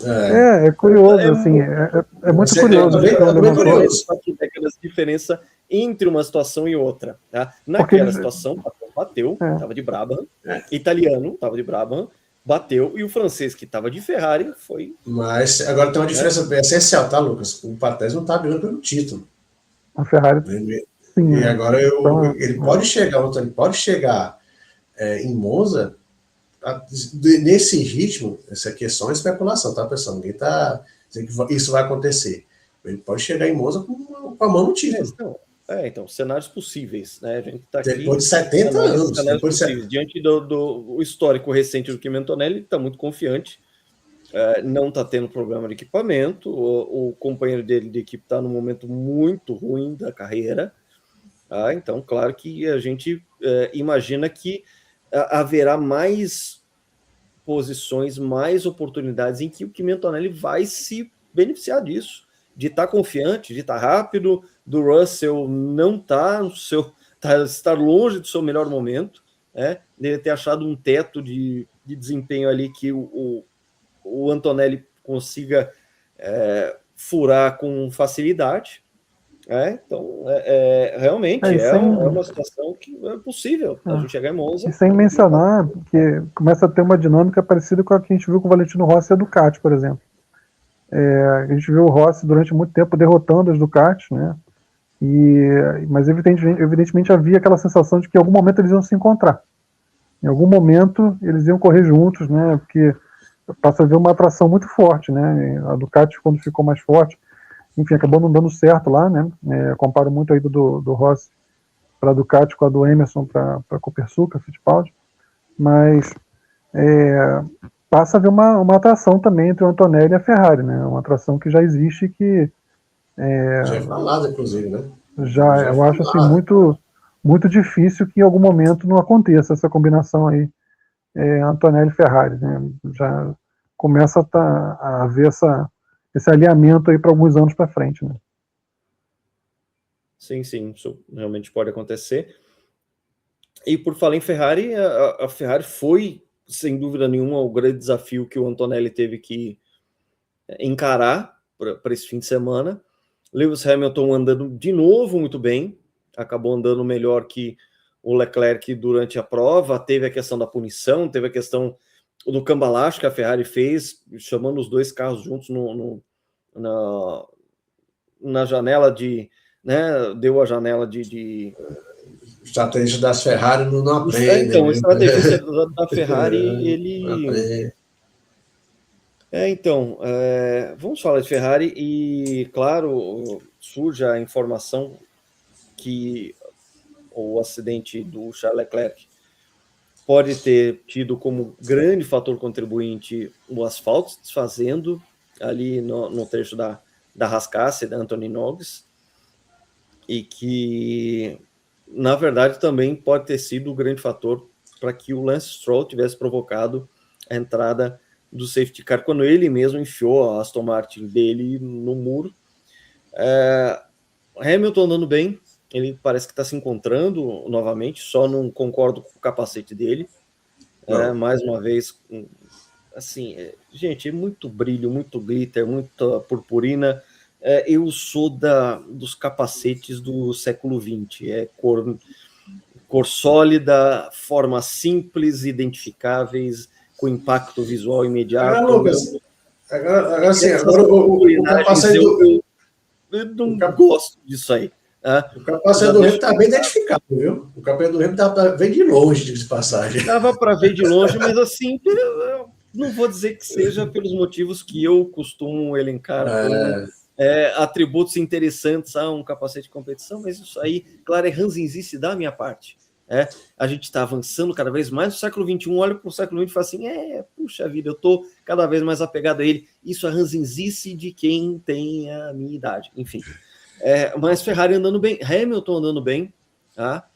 É curioso, assim, é muito curioso. É curioso. Décadas de diferença entre uma situação e outra. Tá? Naquela situação, o patrão bateu, estava de Brabham, italiano, estava de Brabham, bateu, e o francês que estava de Ferrari foi... Mas agora tem uma diferença essencial, tá, Lucas? O Patrese não está brigando pelo título. A Ferrari... Sim, e agora ele pode chegar em Monza nesse ritmo. Essa aqui é só uma especulação, tá, pessoal? Ninguém está dizendo que isso vai acontecer. Ele pode chegar em Monza com a mão no título. Então, cenários possíveis, né? A gente tá aqui depois de 70 anos. Diante do histórico recente do Kimi Antonelli, ele está muito confiante. Não está tendo problema de equipamento. O companheiro dele de equipe está num momento muito ruim da carreira. Então, claro que a gente imagina que haverá mais posições, mais oportunidades em que o Kimi Antonelli vai se beneficiar disso. De estar confiante, de estar rápido, do Russell não estar longe do seu melhor momento, dele ter achado um teto de desempenho ali que o Antonelli consiga furar com facilidade. Então, realmente é uma situação que é possível a gente chegar em Monza. E sem mencionar que começa a ter uma dinâmica parecida com a que a gente viu com o Valentino Rossi e a Ducati, por exemplo. A gente viu o Rossi durante muito tempo derrotando as Ducati, né? Mas evidentemente havia aquela sensação de que em algum momento eles iam se encontrar. Em algum momento eles iam correr juntos, né? Porque passa a haver uma atração muito forte, né? A Ducati, quando ficou mais forte, enfim, acabou não dando certo lá, né? Comparo muito aí do Rossi para a Ducati com a do Emerson para a Copersucar, Fittipaldi, mas passa a haver uma atração também entre o Antonelli e a Ferrari, né? Uma atração que já existe que... já é falado, inclusive, né? Eu acho assim, muito, muito difícil que em algum momento não aconteça essa combinação aí, Antonelli e Ferrari, né? Já começa a haver esse alinhamento aí para alguns anos para frente, né? Sim, isso realmente pode acontecer. E por falar em Ferrari, a Ferrari foi, sem dúvida nenhuma, o grande desafio que o Antonelli teve que encarar para esse fim de semana. Lewis Hamilton andando de novo muito bem, acabou andando melhor que o Leclerc durante a prova, teve a questão da punição, teve a questão do cambalacho que a Ferrari fez, chamando os dois carros juntos na janela de... né, deu a janela de... estratégia das Ferrari não aprende. Então, o estrategista da Ferrari, ele... vamos falar de Ferrari e, claro, surge a informação que o acidente do Charles Leclerc pode ter tido como grande fator contribuinte o asfalto se desfazendo ali no trecho da Rascasse, da Anthony Noggs, e que, na verdade, também pode ter sido o grande fator para que o Lance Stroll tivesse provocado a entrada do safety car, quando ele mesmo enfiou a Aston Martin dele no muro. Hamilton andando bem, ele parece que está se encontrando novamente, só não concordo com o capacete dele. Mais uma vez, assim, gente, é muito brilho, muito glitter, muita purpurina. Eu sou dos capacetes do século XX, cor sólida, formas simples, identificáveis, com impacto visual imediato. Agora sim, o capacete eu não gosto disso aí. O capacete do Hamilton está bem identificado, viu? O capacete do Hamilton dá para ver de longe, de passagem. Dava para ver de longe, mas assim, eu não vou dizer que seja pelos motivos que eu costumo elencar como atributos interessantes a um capacete de competição, mas isso aí, claro, é ranzinzice da minha parte. A gente está avançando cada vez mais no século XXI, olha para o século XX e fala assim, puxa vida, eu estou cada vez mais apegado a ele. Isso é ranzinzice de quem tem a minha idade, enfim. Mas Ferrari andando bem, Hamilton andando bem, tá?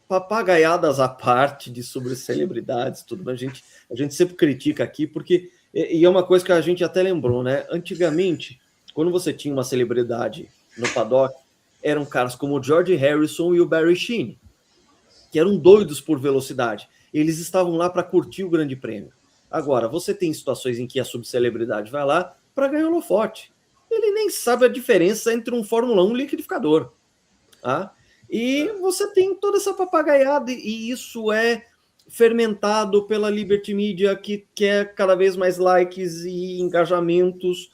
Papagaiadas à parte de sobre celebridades, tudo, a gente sempre critica aqui, porque, e é uma coisa que a gente até lembrou, né? Antigamente, quando você tinha uma celebridade no paddock, eram caras como o George Harrison e o Barry Sheene, que eram doidos por velocidade. Eles estavam lá para curtir o Grande Prêmio. Agora, você tem situações em que a subcelebridade vai lá para ganhar holofote. Ele nem sabe a diferença entre um Fórmula 1 e um liquidificador. Tá? E você tem toda essa papagaiada, e isso é fermentado pela Liberty Media, que quer cada vez mais likes e engajamentos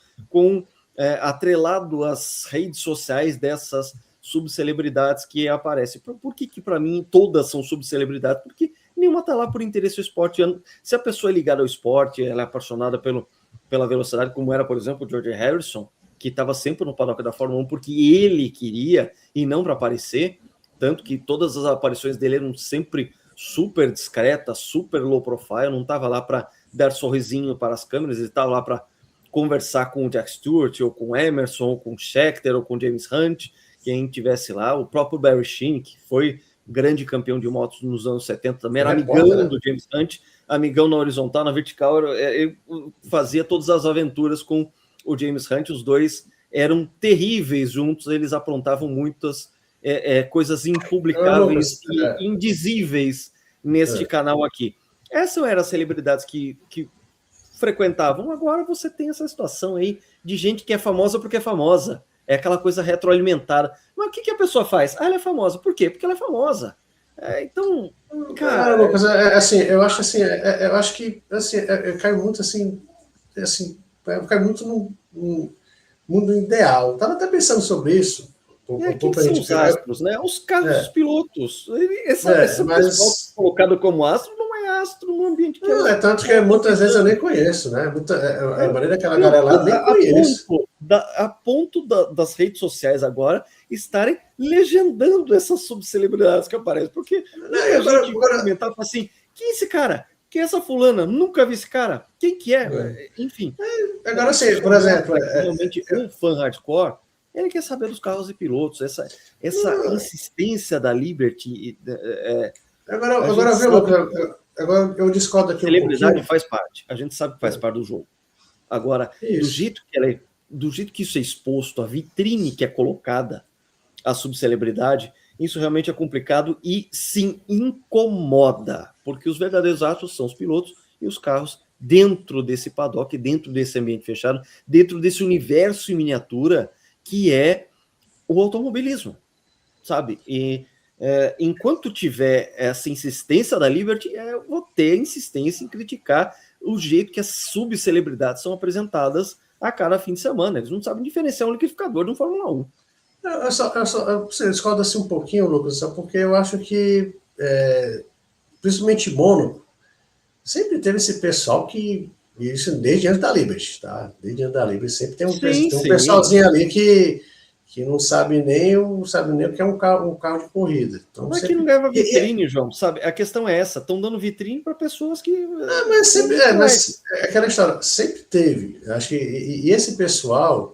atrelado às redes sociais dessas subcelebridades que aparecem. Por que para mim todas são subcelebridades? Porque nenhuma está lá por interesse ao esporte. Se a pessoa é ligada ao esporte, ela é apaixonada pela velocidade, como era, por exemplo, o George Harrison, que estava sempre no paddock da Fórmula 1 porque ele queria e não para aparecer, tanto que todas as aparições dele eram sempre super discretas, super low profile, não estava lá para dar sorrisinho para as câmeras, ele estava lá para conversar com o Jack Stewart, ou com o Emerson, ou com o Scheckter, ou com o James Hunt, quem tivesse lá, o próprio Barry Sheene, que foi grande campeão de motos nos anos 70, também era amigão do James Hunt, amigão na horizontal, na vertical, ele fazia todas as aventuras com o James Hunt, os dois eram terríveis juntos, eles aprontavam muitas coisas impublicáveis e indizíveis neste canal aqui. Essas eram as celebridades que frequentavam. Agora você tem essa situação aí de gente que é famosa porque é famosa. É aquela coisa retroalimentada. Mas o que a pessoa faz? Ela é famosa. Por quê? Porque ela é famosa. Então, cara... Lucas, assim, eu acho assim, eu acho que assim, cai muito assim, cai muito no mundo ideal. Eu tava até pensando sobre isso. Quem são os astros, né? Os carros dos pilotos. Essa pessoa colocado como astro não é astro no ambiente que tanto que muitas vezes eu nem conheço, né? A maneira que ela galera lá nem conheço. A ponto das redes sociais agora estarem legendando essas subcelebridades que aparecem. Porque a gente comentar assim, quem é esse cara? Quem é essa fulana? Nunca vi esse cara. Quem que é? Enfim. Agora sim, por exemplo... Realmente, um fã hardcore, ele quer saber dos carros e pilotos. Essa insistência da Liberty... Agora eu discordo aqui celebridade faz parte. A gente sabe que faz parte do jogo. Agora, do jeito que isso é exposto, a vitrine que é colocada à subcelebridade, isso realmente é complicado e sim incomoda, porque os verdadeiros astros são os pilotos e os carros dentro desse paddock, dentro desse ambiente fechado, dentro desse universo em miniatura que é o automobilismo, sabe? E enquanto tiver essa insistência da Liberty, eu vou ter insistência em criticar o jeito que as subcelebridades são apresentadas a cada fim de semana. Eles não sabem diferenciar um liquidificador de um Fórmula 1. Eu discordo assim um pouquinho, Lucas, porque eu acho que, principalmente Mônaco, sempre teve esse pessoal que, isso desde antes da Liberty, tá? Desde antes da Liberty, sempre tem um pessoalzinho ali que que não sabe nem o que é um carro de corrida. Então, não é que não ganhava vitrine, João, sabe? A questão é essa, estão dando vitrine para pessoas que... mas sempre, é aquela história, sempre teve. Acho que, e esse pessoal,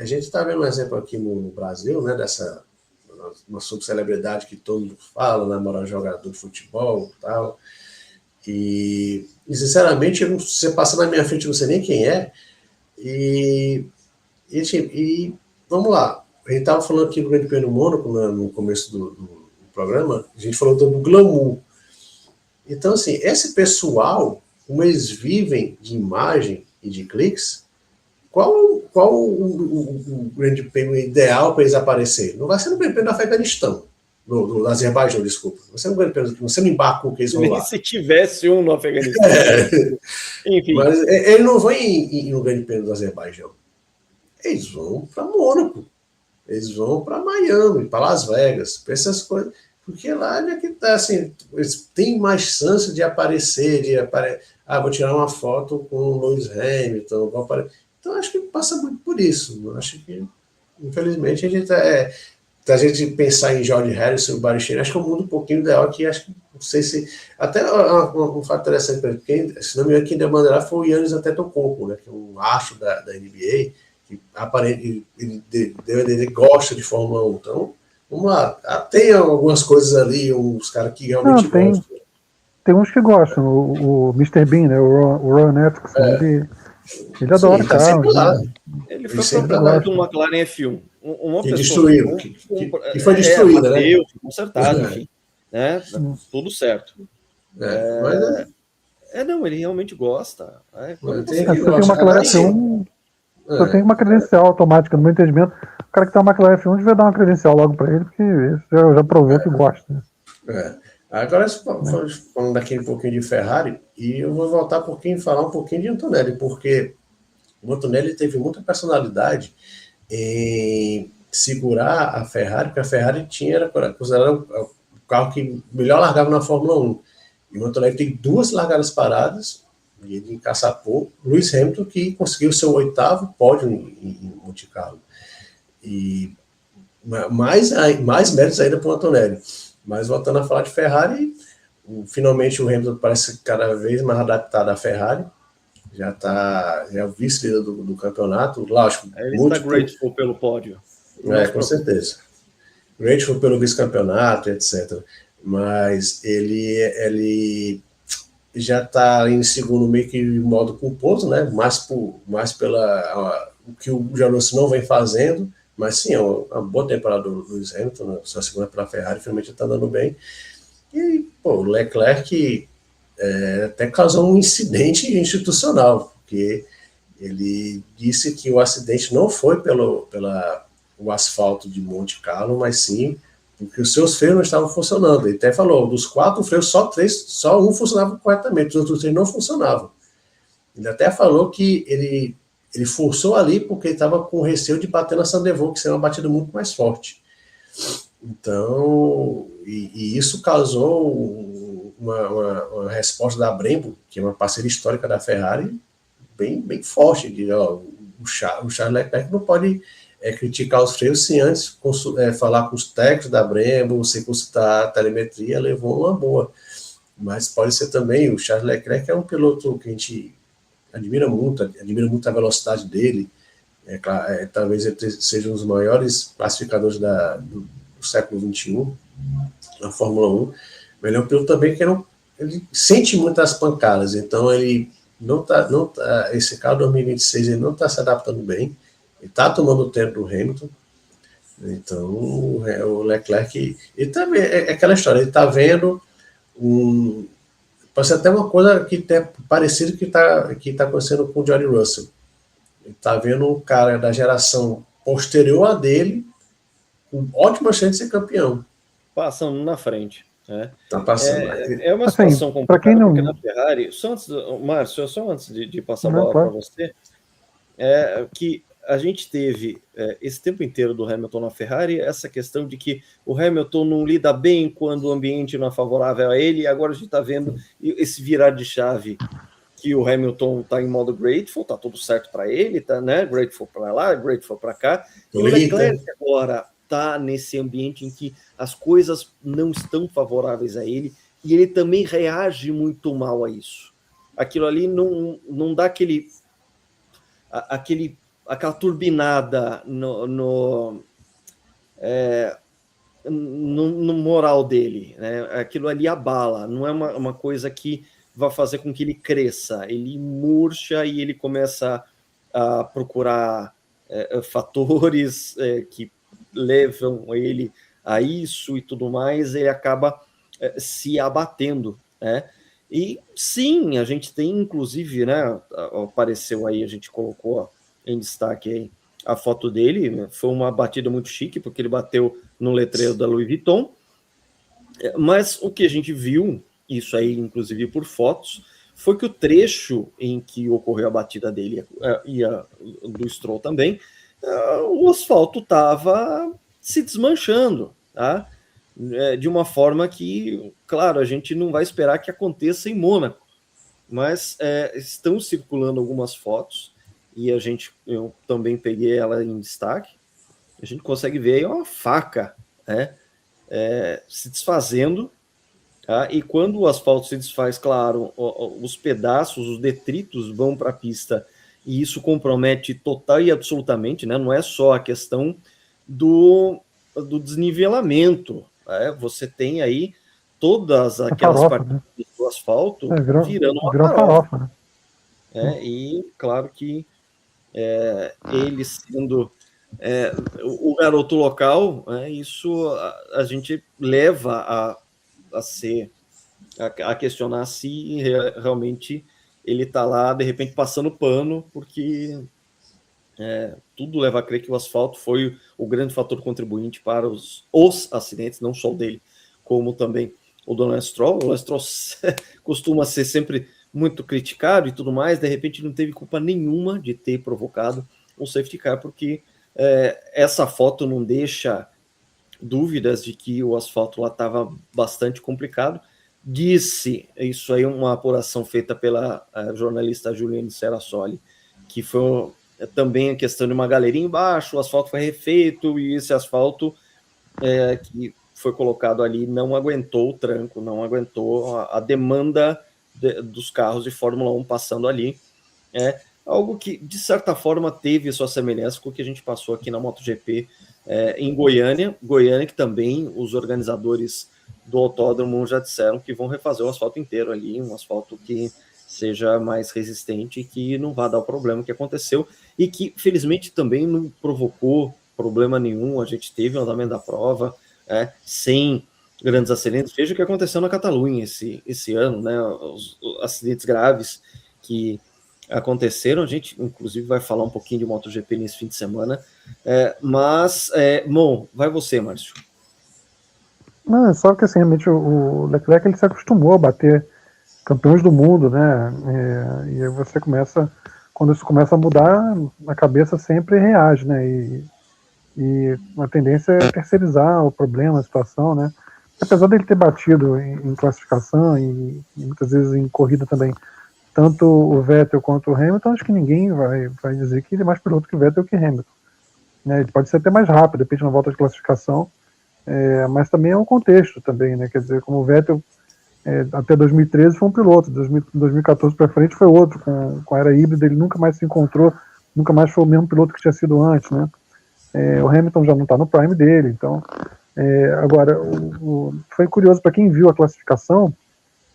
a gente está vendo um exemplo aqui no Brasil, né, dessa uma subcelebridade que todo mundo fala, namora jogador de futebol e tal, e sinceramente, você passa na minha frente, eu não sei nem quem é, e vamos lá, a gente estava falando aqui do Grande Prêmio do Mônaco, no começo do programa, a gente falou do glamour. Então, assim, esse pessoal, como eles vivem de imagem e de cliques, qual o Grande Prêmio ideal para eles aparecerem? Não vai ser no Grande Prêmio do Afeganistão, no Azerbaijão, desculpa. Não vai ser no Grande Prêmio, não vai ser no Baku que eles vão lá. Se tivesse um no Afeganistão. Enfim. Mas eles não vão no Grande Prêmio do Azerbaijão. Eles vão para Mônaco. Eles vão para Miami, para Las Vegas, para essas coisas. Porque lá é que tá, assim, eles têm mais chance de aparecer, vou tirar uma foto com o Lewis Hamilton, vou aparecer. Então, acho que passa muito por isso. Eu acho que, infelizmente, a gente pensar em George Harrison e Barrichello, acho que é um mundo um pouquinho ideal aqui, acho que, não sei se... Até um fato interessante, porque, se não me engano, quem deu a bandeira foi o Giannis Antetokounmpo, né, que é um astro da NBA, que aparentemente ele gosta de Fórmula 1. Então, vamos lá. Tem algumas coisas ali, uns caras que realmente gostam. Tem uns que gostam. O Mr. Bean, né, o Ron Atkinson, ele adora carros. Ele foi proprietário do McLaren F1. Que destruiu. Que foi destruída, né? Consertado, enfim. Tudo certo. Não, ele realmente gosta. Você tem uma McLaren F1... Só tem uma credencial automática, no meu entendimento. O cara que tem uma McLaren F1 devia dar uma credencial logo para ele, porque eu já provou que gosta. Agora, falando daqui um pouquinho de Ferrari, e eu vou voltar falar um pouquinho de Antonelli, porque o Antonelli teve muita personalidade em segurar a Ferrari, porque a Ferrari era considerado o carro que melhor largava na Fórmula 1. E o Antonelli tem 2 largadas paradas, e ele encaçapou Lewis Hamilton, que conseguiu seu 8º pódio em Monte Carlo. E mais méritos ainda para o Antonelli. Mas voltando a falar de Ferrari, finalmente o Hamilton parece cada vez mais adaptado à Ferrari. Já é o vice-líder do campeonato. Lógico, ele está grateful pelo pódio. Com certeza. Grateful pelo vice-campeonato, etc. Mas ele já está em segundo meio que em modo culposo, né? Mais pela o que o Gianluca não vem fazendo, mas sim, é uma boa temporada do Lewis Hamilton, né? Sua segunda pela Ferrari, finalmente está andando bem. E o Leclerc até causou um incidente institucional, porque ele disse que o acidente não foi pelo asfalto de Monte Carlo, mas sim porque os seus freios não estavam funcionando. Ele até falou, dos 4 freios, só um funcionava corretamente, os outros 3 não funcionavam. Ele até falou que ele forçou ali porque ele estava com receio de bater na Sandevaux, que seria uma batida muito mais forte. Então, e isso causou uma resposta da Brembo, que é uma parceria histórica da Ferrari, bem forte. O Charles Leclerc não pode criticar os freios sem antes falar com os técnicos da Brembo, sem consultar a telemetria, levou uma boa. Mas pode ser também, o Charles Leclerc é um piloto que a gente admira muito a velocidade dele, talvez ele seja um dos maiores classificadores do século XXI, na Fórmula 1, mas ele é um piloto também que ele sente muitas pancadas, então ele esse carro 2026 ele não está se adaptando bem, ele está tomando o tempo do Hamilton. Então o Leclerc, ele também é aquela história, ele está vendo pode ser até uma coisa que é parecida que está acontecendo com o George Russell. Ele está vendo um cara da geração posterior a dele com ótima chance de ser campeão. Passando na frente. Tá passando. É uma situação assim, complicada, porque na Ferrari, Márcio, só antes de passar a bola para você, que a gente teve esse tempo inteiro do Hamilton na Ferrari, essa questão de que o Hamilton não lida bem quando o ambiente não é favorável a ele, e agora a gente está vendo esse virar de chave que o Hamilton está em modo grateful, tá tudo certo para ele, tá, né? Grateful para lá, grateful para cá. E o Leclerc agora está nesse ambiente em que as coisas não estão favoráveis a ele e ele também reage muito mal a isso. Aquilo ali não dá aquela turbinada no moral dele, né? Aquilo ali abala, não é uma coisa que vai fazer com que ele cresça, ele murcha e ele começa a procurar fatores que levam ele a isso e tudo mais, ele acaba se abatendo, né? E sim, a gente tem inclusive, né, apareceu aí, a gente colocou em destaque aí a foto dele, foi uma batida muito chique, porque ele bateu no letreiro da Louis Vuitton, mas o que a gente viu, isso aí inclusive por fotos, foi que o trecho em que ocorreu a batida dele e do Stroll também, o asfalto estava se desmanchando, tá? De uma forma que, claro, a gente não vai esperar que aconteça em Mônaco, mas estão circulando algumas fotos, e eu também peguei ela em destaque, a gente consegue ver aí uma faca, né, se desfazendo, tá? E quando o asfalto se desfaz, claro, os pedaços, os detritos vão para a pista, e isso compromete total e absolutamente, né? Não é só a questão do desnivelamento, né? Você tem aí todas aquelas partes do asfalto virando uma farofa. Né? E claro que ele sendo o garoto local, isso a gente leva a questionar se realmente ele está lá, de repente, passando pano, porque tudo leva a crer que o asfalto foi o grande fator contribuinte para os acidentes, não só o dele, como também o do Lance Stroll. O Lance Stroll costuma ser sempre muito criticado e tudo mais, de repente não teve culpa nenhuma de ter provocado um safety car, porque essa foto não deixa dúvidas de que o asfalto lá estava bastante complicado. Disse, isso aí uma apuração feita pela jornalista Juliane Serasoli, que foi também a questão de uma galeria embaixo, o asfalto foi refeito e esse asfalto que foi colocado ali não aguentou o tranco, não aguentou a demanda dos carros de Fórmula 1 passando ali. Algo que, de certa forma, teve sua semelhança com o que a gente passou aqui na MotoGP em Goiânia, que também os organizadores do autódromo já disseram que vão refazer o asfalto inteiro ali, um asfalto que seja mais resistente e que não vá dar o problema que aconteceu e que, felizmente, também não provocou problema nenhum. A gente teve o andamento da prova sem grandes acidentes. Veja o que aconteceu na Catalunha esse ano, né? Os acidentes graves que aconteceram. A gente, inclusive, vai falar um pouquinho de MotoGP nesse fim de semana. Bom, vai você, Márcio. Não, só que assim, realmente o Leclerc ele se acostumou a bater campeões do mundo, né? E aí você começa, quando isso começa a mudar, a cabeça sempre reage, né? E a tendência é terceirizar o problema, a situação, né? Apesar dele ter batido em classificação e muitas vezes em corrida também, tanto o Vettel quanto o Hamilton, acho que ninguém vai dizer que ele é mais piloto que o Vettel que Hamilton. Né? Ele pode ser até mais rápido, depende de uma volta de classificação, mas também é um contexto também, né? Quer dizer, como o Vettel até 2013 foi um piloto, 2014 para frente foi outro, com a era híbrida ele nunca mais se encontrou, nunca mais foi o mesmo piloto que tinha sido antes, né? O Hamilton já não está no prime dele, então agora foi curioso para quem viu a classificação.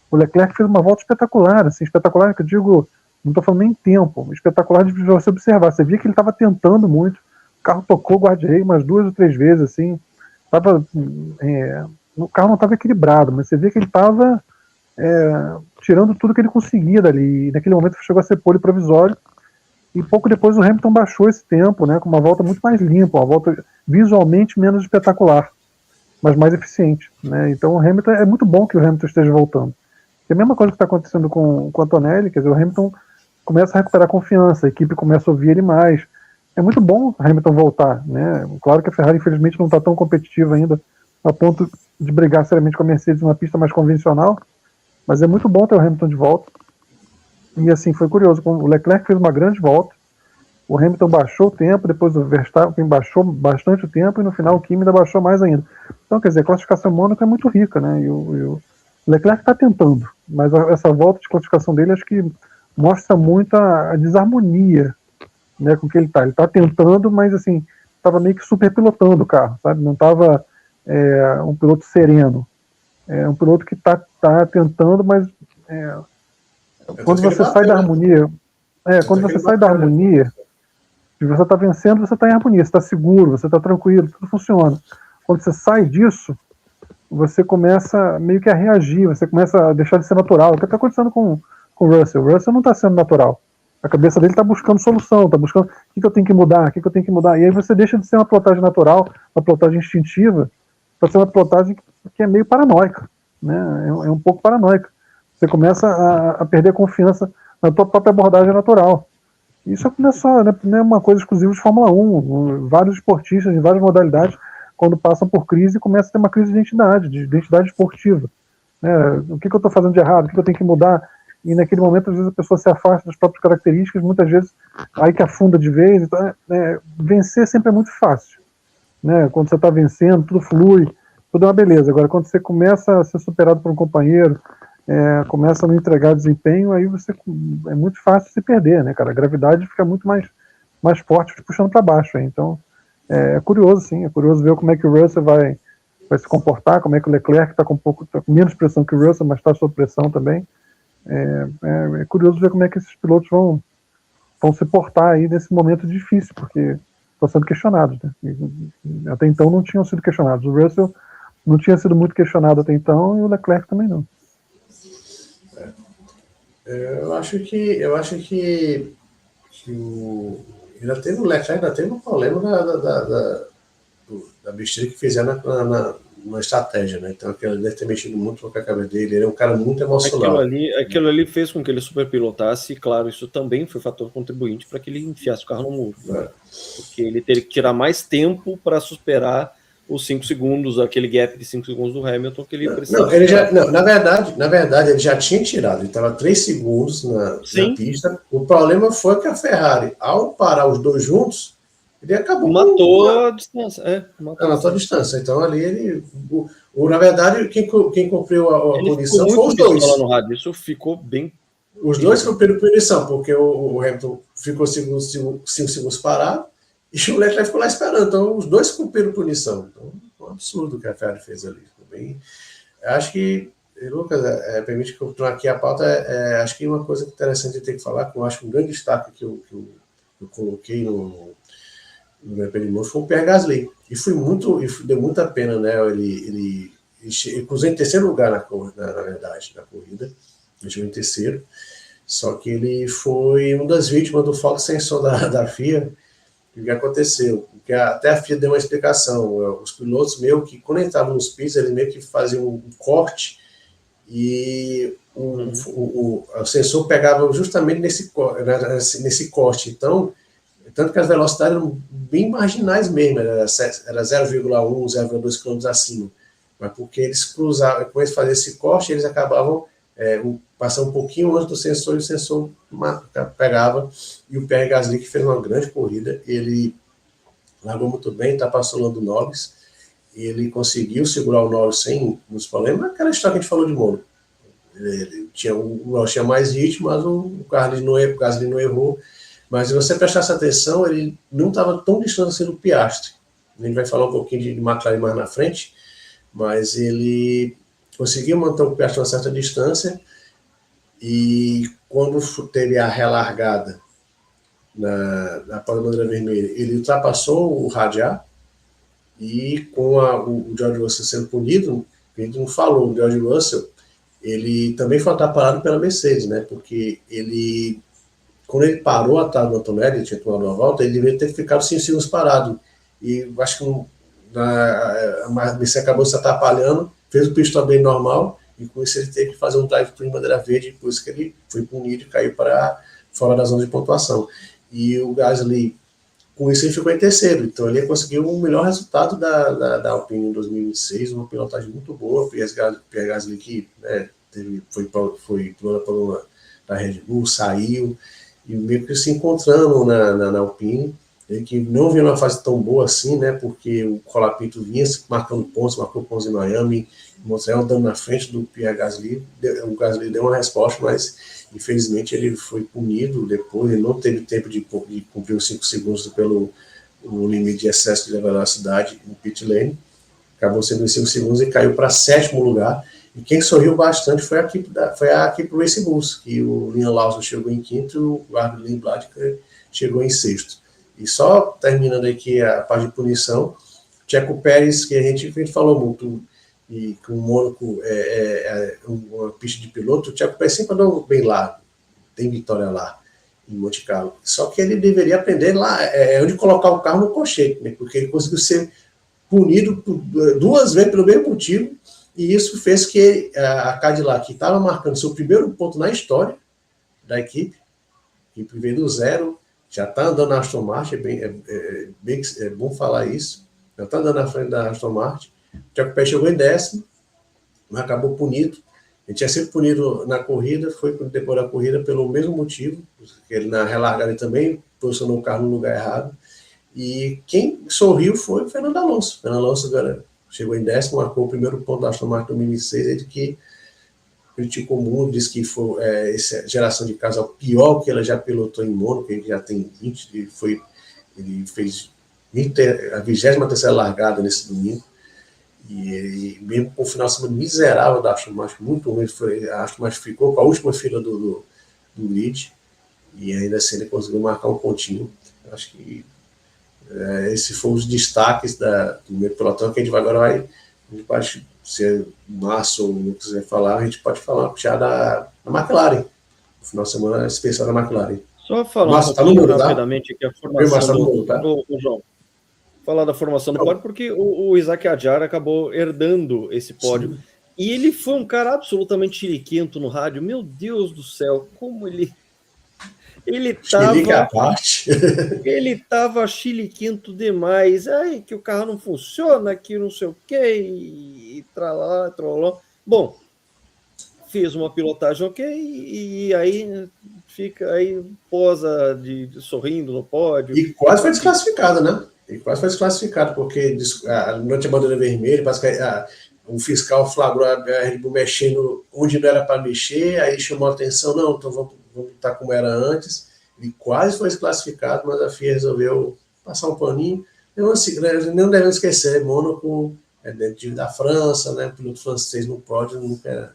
O Leclerc fez uma volta espetacular, assim, espetacular que eu digo, não estou falando nem tempo, espetacular de você observar. Você via que ele estava tentando muito, o carro tocou o guarda-reio umas 2 ou 3 vezes, assim, o carro não estava equilibrado, mas você via que ele estava tirando tudo que ele conseguia dali, e naquele momento chegou a ser pole provisório, e pouco depois o Hamilton baixou esse tempo, né, com uma volta muito mais limpa, uma volta visualmente menos espetacular, mas mais eficiente, né? Então o Hamilton, é muito bom que o Hamilton esteja voltando. É a mesma coisa que está acontecendo com o Antonelli, quer dizer, o Hamilton começa a recuperar confiança, a equipe começa a ouvir ele mais. É muito bom o Hamilton voltar, né? Claro que a Ferrari, infelizmente, não está tão competitiva ainda a ponto de brigar seriamente com a Mercedes numa pista mais convencional, mas é muito bom ter o Hamilton de volta. E assim, foi curioso, o Leclerc fez uma grande volta, o Hamilton baixou o tempo, depois o Verstappen baixou bastante o tempo, e no final o Kimi ainda baixou mais ainda. Então, quer dizer, a classificação Mônaco é muito rica, né? E o Leclerc está tentando, mas essa volta de classificação dele acho que mostra muito a desarmonia, né, com que ele está. Ele está tentando, mas assim, estava meio que super pilotando o carro, sabe? Não estava um piloto sereno. É um piloto que está tentando, mas quando você sai da harmonia, quando você sai da harmonia, se você está vencendo, você está em harmonia, você está seguro, você está tranquilo, tudo funciona. Quando você sai disso, você começa meio que a reagir, você começa a deixar de ser natural. O que está acontecendo com o Russell? O Russell não está sendo natural. A cabeça dele está buscando solução, está buscando o que eu tenho que mudar, o que eu tenho que mudar. E aí você deixa de ser uma pilotagem natural, uma pilotagem instintiva, para ser uma pilotagem que é meio paranoica, né? É um pouco paranoica. Você começa a perder confiança na tua própria abordagem natural. Isso não é só, não é uma coisa exclusiva de Fórmula 1. Vários esportistas em várias modalidades, quando passam por crise, começam a ter uma crise de identidade esportiva. O que eu estou fazendo de errado? O que eu tenho que mudar? E naquele momento, às vezes, a pessoa se afasta das próprias características, muitas vezes aí que afunda de vez. Então, vencer sempre é muito fácil. Né? Quando você está vencendo, tudo flui, tudo é uma beleza. Agora, quando você começa a ser superado por um companheiro, começa a não entregar desempenho, aí é muito fácil se perder, né, cara? A gravidade fica muito mais forte, te puxando para baixo. Então, é curioso, sim, é curioso ver como é que o Russell vai se comportar, como é que o Leclerc está com menos pressão que o Russell, mas está sob pressão também. É curioso ver como é que esses pilotos vão se portar aí nesse momento difícil, porque estão sendo questionados, né? E até então não tinham sido questionados. O Russell não tinha sido muito questionado até então, e o Leclerc também não. Eu acho que o Leclerc ainda teve um problema da besteira que fizeram na estratégia, né? Então aquilo deve ter mexido muito com a cabeça dele. Ele é um cara muito emocional. Aquilo ali fez com que ele superpilotasse, e claro, isso também foi fator contribuinte para que ele enfiasse o carro no muro. Né? Porque ele teve que tirar mais tempo para superar os 5 segundos, aquele gap de 5 segundos do Hamilton que ele precisa. Na verdade, ele já tinha tirado, ele estava 3 segundos na pista. O problema foi que a Ferrari, ao parar os dois juntos, ele acabou matou a distância. Matou a distância. Então ali na verdade, quem cumpriu a punição foi os dois. No rádio. Isso ficou bem. Os dois cumpriram punição, porque o Hamilton ficou 5 segundos parado e o Leclerc ficou lá esperando. Então os dois cumpriram punição. Então, foi um absurdo o que a Ferrari fez ali. Acho que, Lucas, permite que eu troque aqui a pauta. Acho que uma coisa interessante de ter que falar, que eu acho que um grande destaque que eu coloquei no Grande Prêmio de Mônaco foi o Pierre Gasly. E deu muita pena, né? Ele cruzou em terceiro lugar na verdade, na corrida. Ele chegou em terceiro. Só que ele foi uma das vítimas do falta de sanção da FIA. O que aconteceu? Porque até a FIA deu uma explicação. Os pilotos que quando entravam nos pits, eles meio que faziam um corte e o sensor pegava justamente nesse corte. Então, tanto que as velocidades eram bem marginais mesmo, era 0,1, 0,2 km acima. Mas porque eles cruzavam, quando eles faziam esse corte, eles acabavam passando um pouquinho antes do sensor, e o sensor pegava. E o Pierre Gasly, que fez uma grande corrida, ele largou muito bem, está passando o Lando Norris, e ele conseguiu segurar o Norris sem muitos problemas. Aquela história que a gente falou de Mônaco. O Norris tinha mais ritmo, mas o Gasly não errou. Mas se você prestasse atenção, ele não estava tão distante assim do Piastri. A gente vai falar um pouquinho de McLaren mais na frente, mas ele conseguiu manter o Piastri a uma certa distância, e quando teve a relargada na bandeira vermelha, ele ultrapassou o Radiar, e com o George Russell sendo punido, a gente não falou, o George Russell, ele também foi atrapalhado pela Mercedes, né? Porque quando ele parou atrás do Antonelli, ele tinha tomado uma volta, ele deveria ter ficado 5 segundos parado. E acho que a Mercedes acabou se atrapalhando, fez o pit stop bem normal, e com isso ele teve que fazer um drive-thru em bandeira verde, por isso que ele foi punido e caiu para fora da zona de pontuação. E o Gasly, com isso ele ficou em terceiro, então ele conseguiu o melhor resultado da Alpine em 2006, uma pilotagem muito boa. O Pierre Gasly, que foi piloto por Red Bull, saiu, e meio que se encontrando na Alpine, ele que não vinha numa fase tão boa assim, né, porque o Colapinto vinha marcando pontos, marcou pontos em Miami, em Montreal, dando na frente do Pierre Gasly, o Gasly deu uma resposta, mas infelizmente ele foi punido depois, ele não teve tempo de cumprir os 5 segundos pelo o limite de excesso de velocidade no pit lane, acabou sendo em 5 segundos e caiu para 7º lugar, e quem sorriu bastante foi a equipe Racing Bulls, que o Liam Lawson chegou em 5º e o Arthur Lindblad chegou em 6º. E só terminando aqui a parte de punição, Checo Pérez, que a gente falou muito, e com o Mônaco uma pista de piloto, o Checo Pérez sempre andou bem lá, tem vitória lá, em Monte Carlo. Só que ele deveria aprender lá, onde colocar o carro no colchete, né? Porque ele conseguiu ser punido 2 vezes pelo mesmo motivo, e isso fez que a Cadillac, que estava marcando seu primeiro ponto na história da equipe veio do zero, já está andando na Aston Martin, é bom falar isso, já está andando na frente da Aston Martin. O Checo Pérez chegou em 10º, mas acabou punido. Ele tinha sido punido na corrida, foi depois da corrida pelo mesmo motivo, porque ele na relargada também posicionou o carro no lugar errado. E quem sorriu foi o Fernando Alonso. Fernando Alonso chegou em 10º, marcou o primeiro ponto da Aston Martin em 2006, ele que criticou muito, disse que foi essa geração de carros é o pior que ela já pilotou em Mônaco, ele já tem 20, ele fez a 23ª largada nesse domingo, e mesmo com o final de semana miserável da Aston Martin, muito ruim, a Aston Martin ficou com a última fila do grid, e ainda assim ele conseguiu marcar um pontinho. Acho que esses foram os destaques do primeiro pelotão, que a gente agora vai, se o Márcio ou não quiser falar, a gente pode falar já da McLaren, no final de semana especial da McLaren. Só falar um pouquinho rapidamente aqui a formação João. Falar da formação do pódio, porque o Isaac Adjar acabou herdando esse pódio. Sim. E ele foi um cara absolutamente chiliquento no rádio. Meu Deus do céu, como ele tava chiliquento demais. Ai, que o carro não funciona, que não sei o quê, e tralá, troló. Bom, fez uma pilotagem ok, e aí fica aí, posa de sorrindo no pódio. E quase foi desclassificado, né? Porque durante a bandeira vermelha, parece que o fiscal flagrou a Red Bull mexendo onde não era para mexer, aí chamou a atenção, não, então vamos estar como era antes. Ele quase foi desclassificado, mas a FIA resolveu passar um paninho. Não devemos esquecer, Mônaco é dentro da França, né? O piloto francês no pódio nunca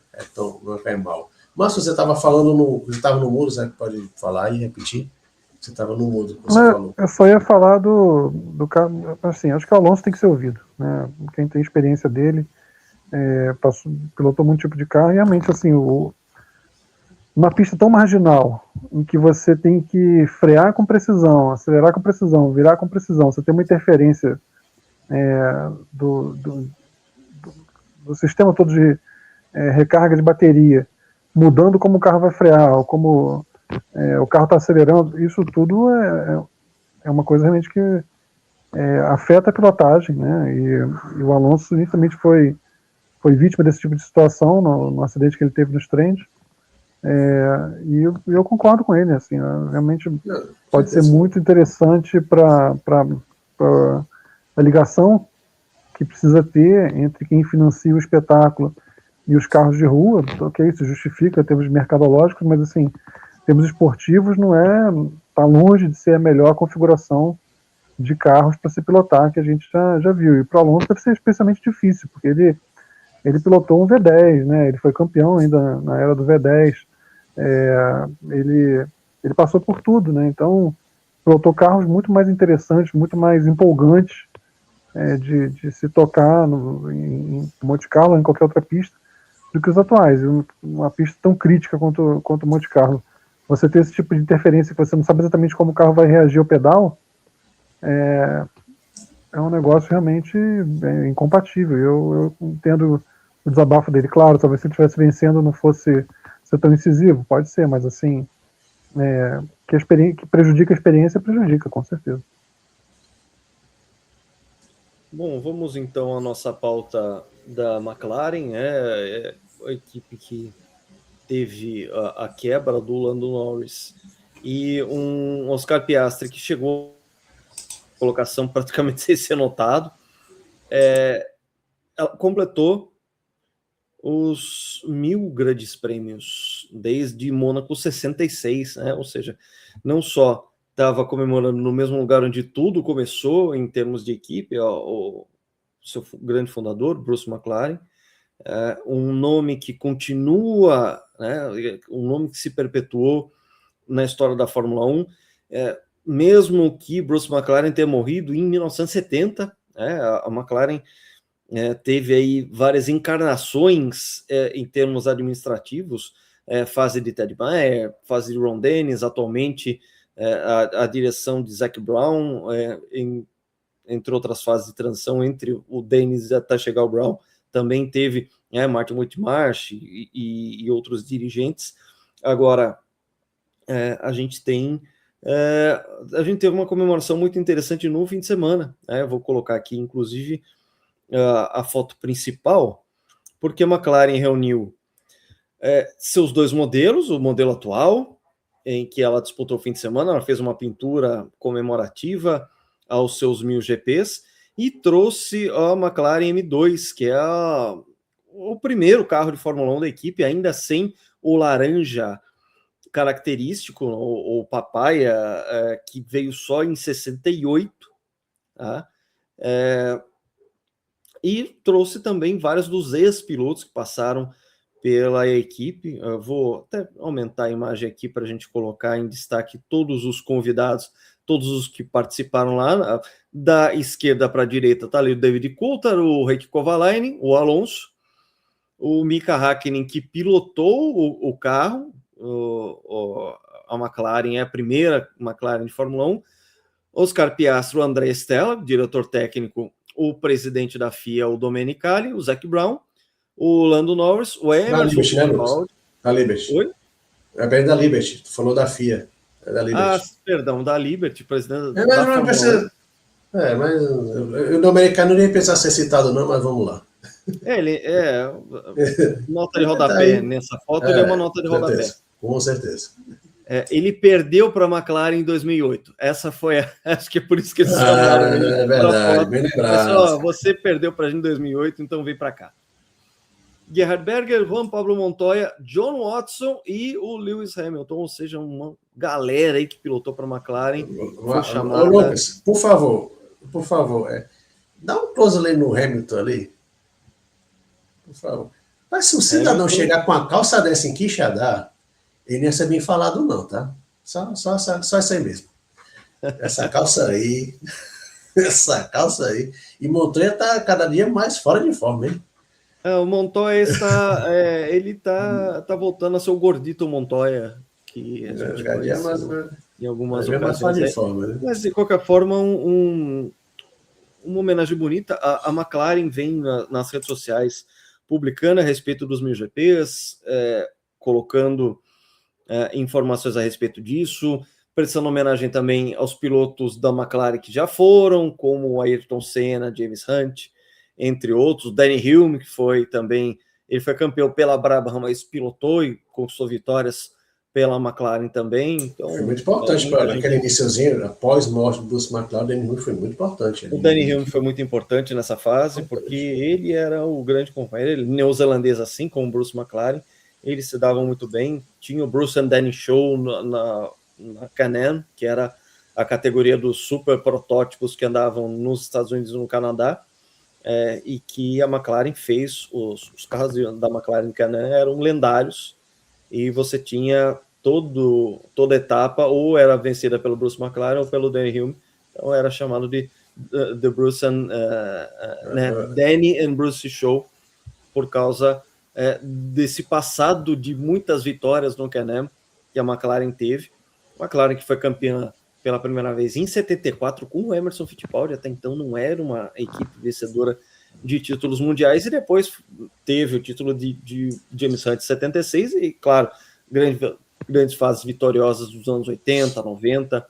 é mal. Mas você estava falando, você estava no mudo, você pode falar e repetir? Você estava no mudo, você falou. Eu só ia falar do carro, assim, acho que o Alonso tem que ser ouvido, né? Quem tem experiência dele, pilotou muito tipo de carro, e realmente, assim, uma pista tão marginal, em que você tem que frear com precisão, acelerar com precisão, virar com precisão, você tem uma interferência do sistema todo de recarga de bateria, mudando como o carro vai frear, ou como o carro está acelerando, isso tudo é uma coisa realmente que afeta a pilotagem, né? E o Alonso infelizmente foi vítima desse tipo de situação no acidente que ele teve nos treinos. E eu concordo com ele, assim, realmente pode ser muito interessante para a ligação que precisa ter entre quem financia o espetáculo e os carros de rua. Ok, isso justifica em termos mercadológicos, mas assim, em termos esportivos está longe de ser a melhor configuração de carros para se pilotar que a gente já viu. E para o Alonso deve ser especialmente difícil, porque ele pilotou um V10, né? Ele foi campeão ainda na era do V10. Ele passou por tudo, né? Então pilotou carros muito mais interessantes, muito mais empolgantes de se tocar em Monte Carlo, em qualquer outra pista, do que os atuais. Uma pista tão crítica quanto Monte Carlo. Você ter esse tipo de interferência que você não sabe exatamente como o carro vai reagir ao pedal, é um negócio realmente incompatível. Eu entendo o desabafo dele. Claro, talvez se ele estivesse vencendo não fosse ser tão incisivo, pode ser, mas assim, que prejudica a experiência, prejudica, com certeza. Bom, vamos então à nossa pauta da McLaren, a equipe que teve a quebra do Lando Norris e um Oscar Piastri que chegou à colocação praticamente sem ser notado, completou os 1000 grandes prêmios desde Mônaco 66, né? Ou seja, não só estava comemorando no mesmo lugar onde tudo começou em termos de equipe, o seu grande fundador, Bruce McLaren, um nome que continua, né, um nome que se perpetuou na história da Fórmula 1, mesmo que Bruce McLaren tenha morrido em 1970, a McLaren teve aí várias encarnações em termos administrativos, fase de Ted Mayer, fase de Ron Dennis, atualmente a direção de Zac Brown, entre outras fases de transição entre o Dennis até chegar ao Brown, também teve Martin Whitmarsh e outros dirigentes. Agora, a gente teve uma comemoração muito interessante no fim de semana. Eu vou colocar aqui, inclusive, a foto principal, porque a McLaren reuniu seus dois modelos, o modelo atual, em que ela disputou o fim de semana, ela fez uma pintura comemorativa aos seus 1000 GPs, e trouxe a McLaren M2, que é o primeiro carro de Fórmula 1 da equipe, ainda sem o laranja característico, o papaya, que veio só em 68, tá? E trouxe também vários dos ex-pilotos que passaram pela equipe. Eu vou até aumentar a imagem aqui para a gente colocar em destaque todos os convidados, todos os que participaram lá. Da esquerda para a direita está ali o David Coulthard, o Heikki Kovalainen, o Alonso, o Mika Häkkinen, que pilotou o carro. A McLaren é a primeira McLaren de Fórmula 1. Oscar Piastri, o André Stella, diretor técnico, o presidente da FIA, o Domenicali, o Zac Brown, o Lando Norris, o Emerson Fittipaldi. Da Liberty. Oi? É bem da Liberty, tu falou da FIA. É da Liberty. Perdão, da Liberty, presidente da Fórmula 1. Mas o Domenicali não ia pensar ser citado não, mas vamos lá. Ele nota de rodapé nessa foto, ele é uma nota de rodapé. Com certeza. Ele perdeu para a McLaren em 2008. Essa foi, acho que é por isso que eles chamaram. É verdade, bem lembrado. Você perdeu para a gente em 2008, então vem para cá. Gerhard Berger, Juan Pablo Montoya, John Watson e o Lewis Hamilton, ou seja, uma galera aí que pilotou para a McLaren. Foi chamada... Lucas, por favor, dá um close ali no Hamilton ali. Por favor. Mas se um cidadão chegar com a calça dessa em Quixadá, ele não ia ser bem falado não, tá? Só isso aí mesmo. Essa calça aí. E Montoya tá cada dia mais fora de forma, hein? O Montoya está voltando a ser o gordito Montoya, que a gente conhece em algumas ocasiões. Mas, de qualquer forma, uma homenagem bonita. A McLaren vem nas redes sociais publicando a respeito dos 1000 GPs, colocando informações a respeito disso, prestando homenagem também aos pilotos da McLaren que já foram, como Ayrton Senna, James Hunt, entre outros. Danny Hulme, que foi também, ele foi campeão pela Brabham, mas pilotou e conquistou vitórias pela McLaren também. Então, foi muito importante para aquele iniciozinho, após morte do Bruce McLaren. O Danny Hulme foi muito importante. O Danny Hulme foi muito importante nessa fase, porque ele era o grande companheiro, ele neozelandês assim como o Bruce McLaren, eles se davam muito bem. Tinha o Bruce and Danny Show na Can-Am, que era a categoria dos super protótipos que andavam nos Estados Unidos e no Canadá, e que a McLaren fez. Os carros da McLaren Can-Am eram lendários, e você tinha toda etapa ou era vencida pelo Bruce McLaren ou pelo Danny Hulme, então era chamado de The Bruce and Danny and Bruce Show, por causa desse passado de muitas vitórias no Can-Am que a McLaren teve. A McLaren que foi campeã pela primeira vez em 74 com o Emerson Fittipaldi, até então não era uma equipe vencedora de títulos mundiais, e depois teve o título de James Hunt em 76, e claro, grandes fases vitoriosas dos anos 80, 90,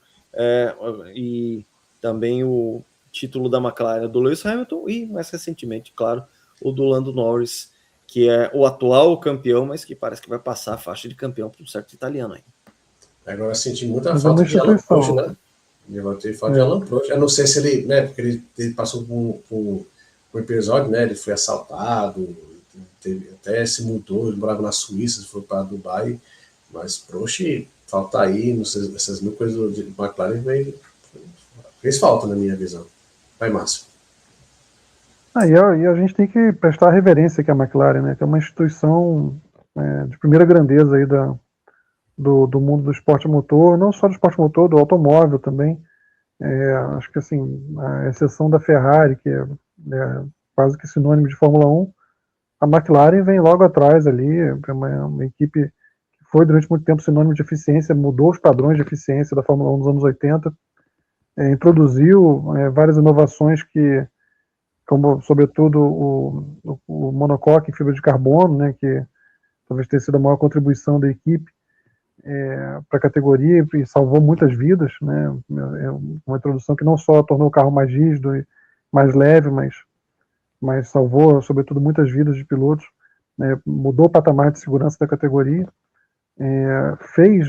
e também o título da McLaren do Lewis Hamilton, e mais recentemente, claro, o do Lando Norris, que é o atual campeão, mas que parece que vai passar a faixa de campeão para um certo italiano aí. Agora senti muita Mas falta de Alan Prost, instituição. né? Eu tenho falta de Alan Prost. Eu não sei se ele, né, porque ele passou por um episódio, né? Ele foi assaltado, até se mudou, ele morava na Suíça, foi para Dubai, mas Prost falta aí, não sei, essas mil coisas de McLaren fez falta na minha visão. Vai, Márcio. E a gente tem que prestar reverência aqui à McLaren, né, que é uma instituição de primeira grandeza aí do mundo do esporte motor, não só do esporte motor, do automóvel também. Acho que assim, a exceção da Ferrari, que é quase que sinônimo de Fórmula 1, a McLaren vem logo atrás ali, é uma equipe que foi durante muito tempo sinônimo de eficiência, mudou os padrões de eficiência da Fórmula 1 nos anos 80, introduziu várias inovações que, como sobretudo o monocoque em fibra de carbono, né, que talvez tenha sido a maior contribuição da equipe para a categoria e salvou muitas vidas, né, é uma introdução que não só tornou o carro mais rígido e mais leve, mas salvou sobretudo muitas vidas de pilotos, mudou o patamar de segurança da categoria, fez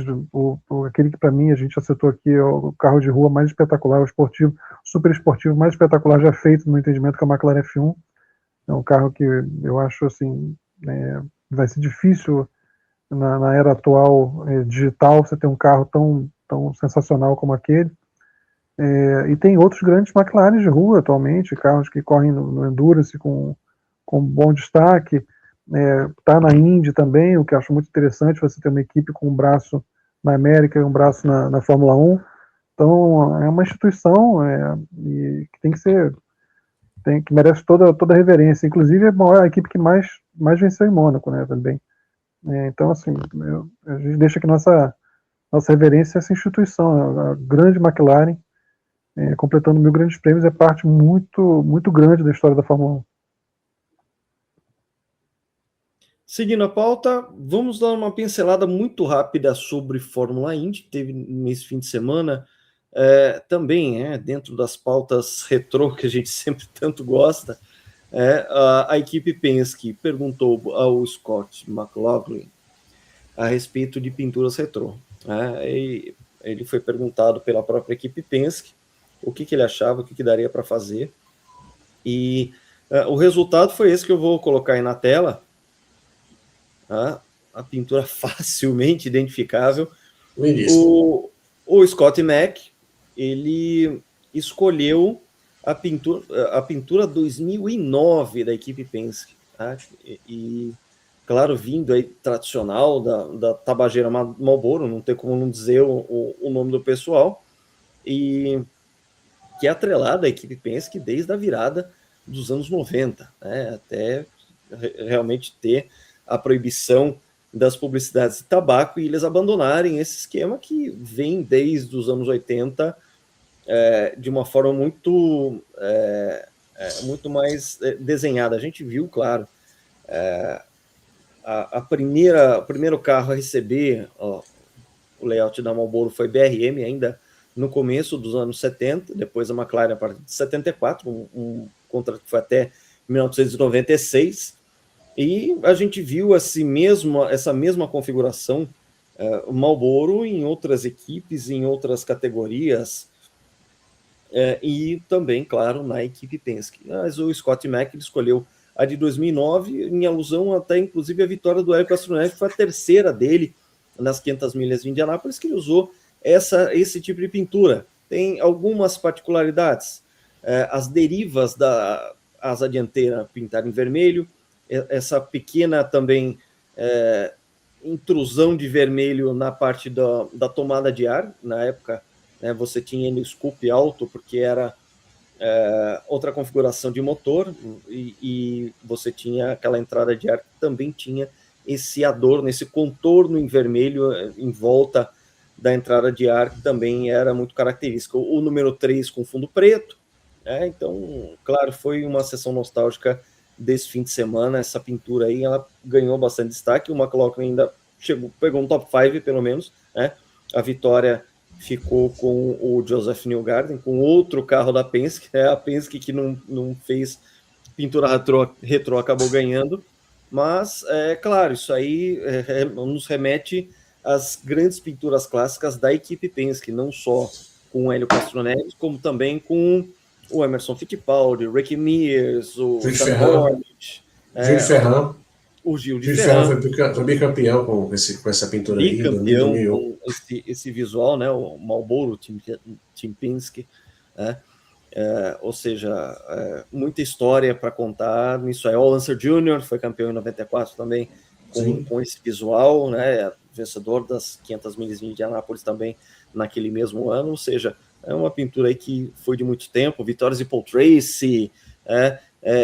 aquele que para mim a gente acertou aqui é o carro de rua mais espetacular, o esportivo, super esportivo mais espetacular já feito no entendimento que é a McLaren F1. É um carro que eu acho assim vai ser difícil na era atual digital você ter um carro tão sensacional como aquele. E tem outros grandes McLaren de rua atualmente, carros que correm no Endurance com bom destaque. Tá na Indy também, o que eu acho muito interessante, você ter uma equipe com um braço na América e um braço na Fórmula 1. Então, é uma instituição e que tem que ser, que merece toda a reverência. Inclusive, é a equipe que mais venceu em Mônaco, né, também. Então, assim, a gente deixa aqui nossa reverência a essa instituição, a grande McLaren, completando 1000 grandes prêmios, é parte muito, muito grande da história da Fórmula 1. Seguindo a pauta, vamos dar uma pincelada muito rápida sobre Fórmula Indy, que teve nesse fim de semana, também dentro das pautas retrô que a gente sempre tanto gosta. A equipe Penske perguntou ao Scott McLaughlin a respeito de pinturas retrô. E ele foi perguntado pela própria equipe Penske o que ele achava, o que daria para fazer. E o resultado foi esse que eu vou colocar aí na tela. A pintura facilmente identificável. O Scott Mack, ele escolheu a pintura 2009 da equipe Penske, e claro, vindo aí tradicional da tabageira Marlboro, não tem como não dizer o nome do pessoal, e que é atrelada à equipe Penske desde a virada dos anos 90, até realmente ter a proibição das publicidades de tabaco e eles abandonarem esse esquema que vem desde os anos 80 de uma forma muito mais desenhada. A gente viu, claro, o primeiro carro a receber o layout da Marlboro foi BRM ainda no começo dos anos 70, depois a McLaren a partir de 74, um contrato que foi até 1996, e a gente viu essa mesma configuração Marlboro em outras equipes, em outras categorias, e também, claro, na equipe Penske. Mas o Scott Mack escolheu a de 2009, em alusão até, inclusive, a vitória do Hélio Castroneves, que foi a terceira dele nas 500 milhas de Indianápolis, que ele usou esse tipo de pintura. Tem algumas particularidades. As derivas da asa dianteira pintaram em vermelho, essa pequena também intrusão de vermelho na parte da tomada de ar. Na época, você tinha no scoop alto, porque era outra configuração de motor, e você tinha aquela entrada de ar que também tinha esse adorno, esse contorno em vermelho em volta da entrada de ar, que também era muito característico. O número 3 com fundo preto. Então, claro, foi uma sessão nostálgica desse fim de semana. Essa pintura aí, ela ganhou bastante destaque. O McLaughlin ainda pegou um top 5, pelo menos. A vitória ficou com o Joseph Newgarden, com outro carro da Penske. A Penske que não fez pintura retrô acabou ganhando. mas, claro, isso aí nos remete às grandes pinturas clássicas da equipe Penske, não só com o Hélio Castro Neves, como também com o Emerson Fittipaldi, o Ricky Mears, o Sam Hornet, o Gil de Ferran. Foi bicampeão com essa pintura aí. Bicampeão com esse visual, né? O Marlboro Team Penske, né? Ou seja, muita história para contar nisso aí. O Lancer Jr. foi campeão em 94 também com esse visual, né? Vencedor das 500 milhas de Indianápolis também naquele mesmo ano. Ou seja, é uma pintura aí que foi de muito tempo. Vitórias de Paul Tracy,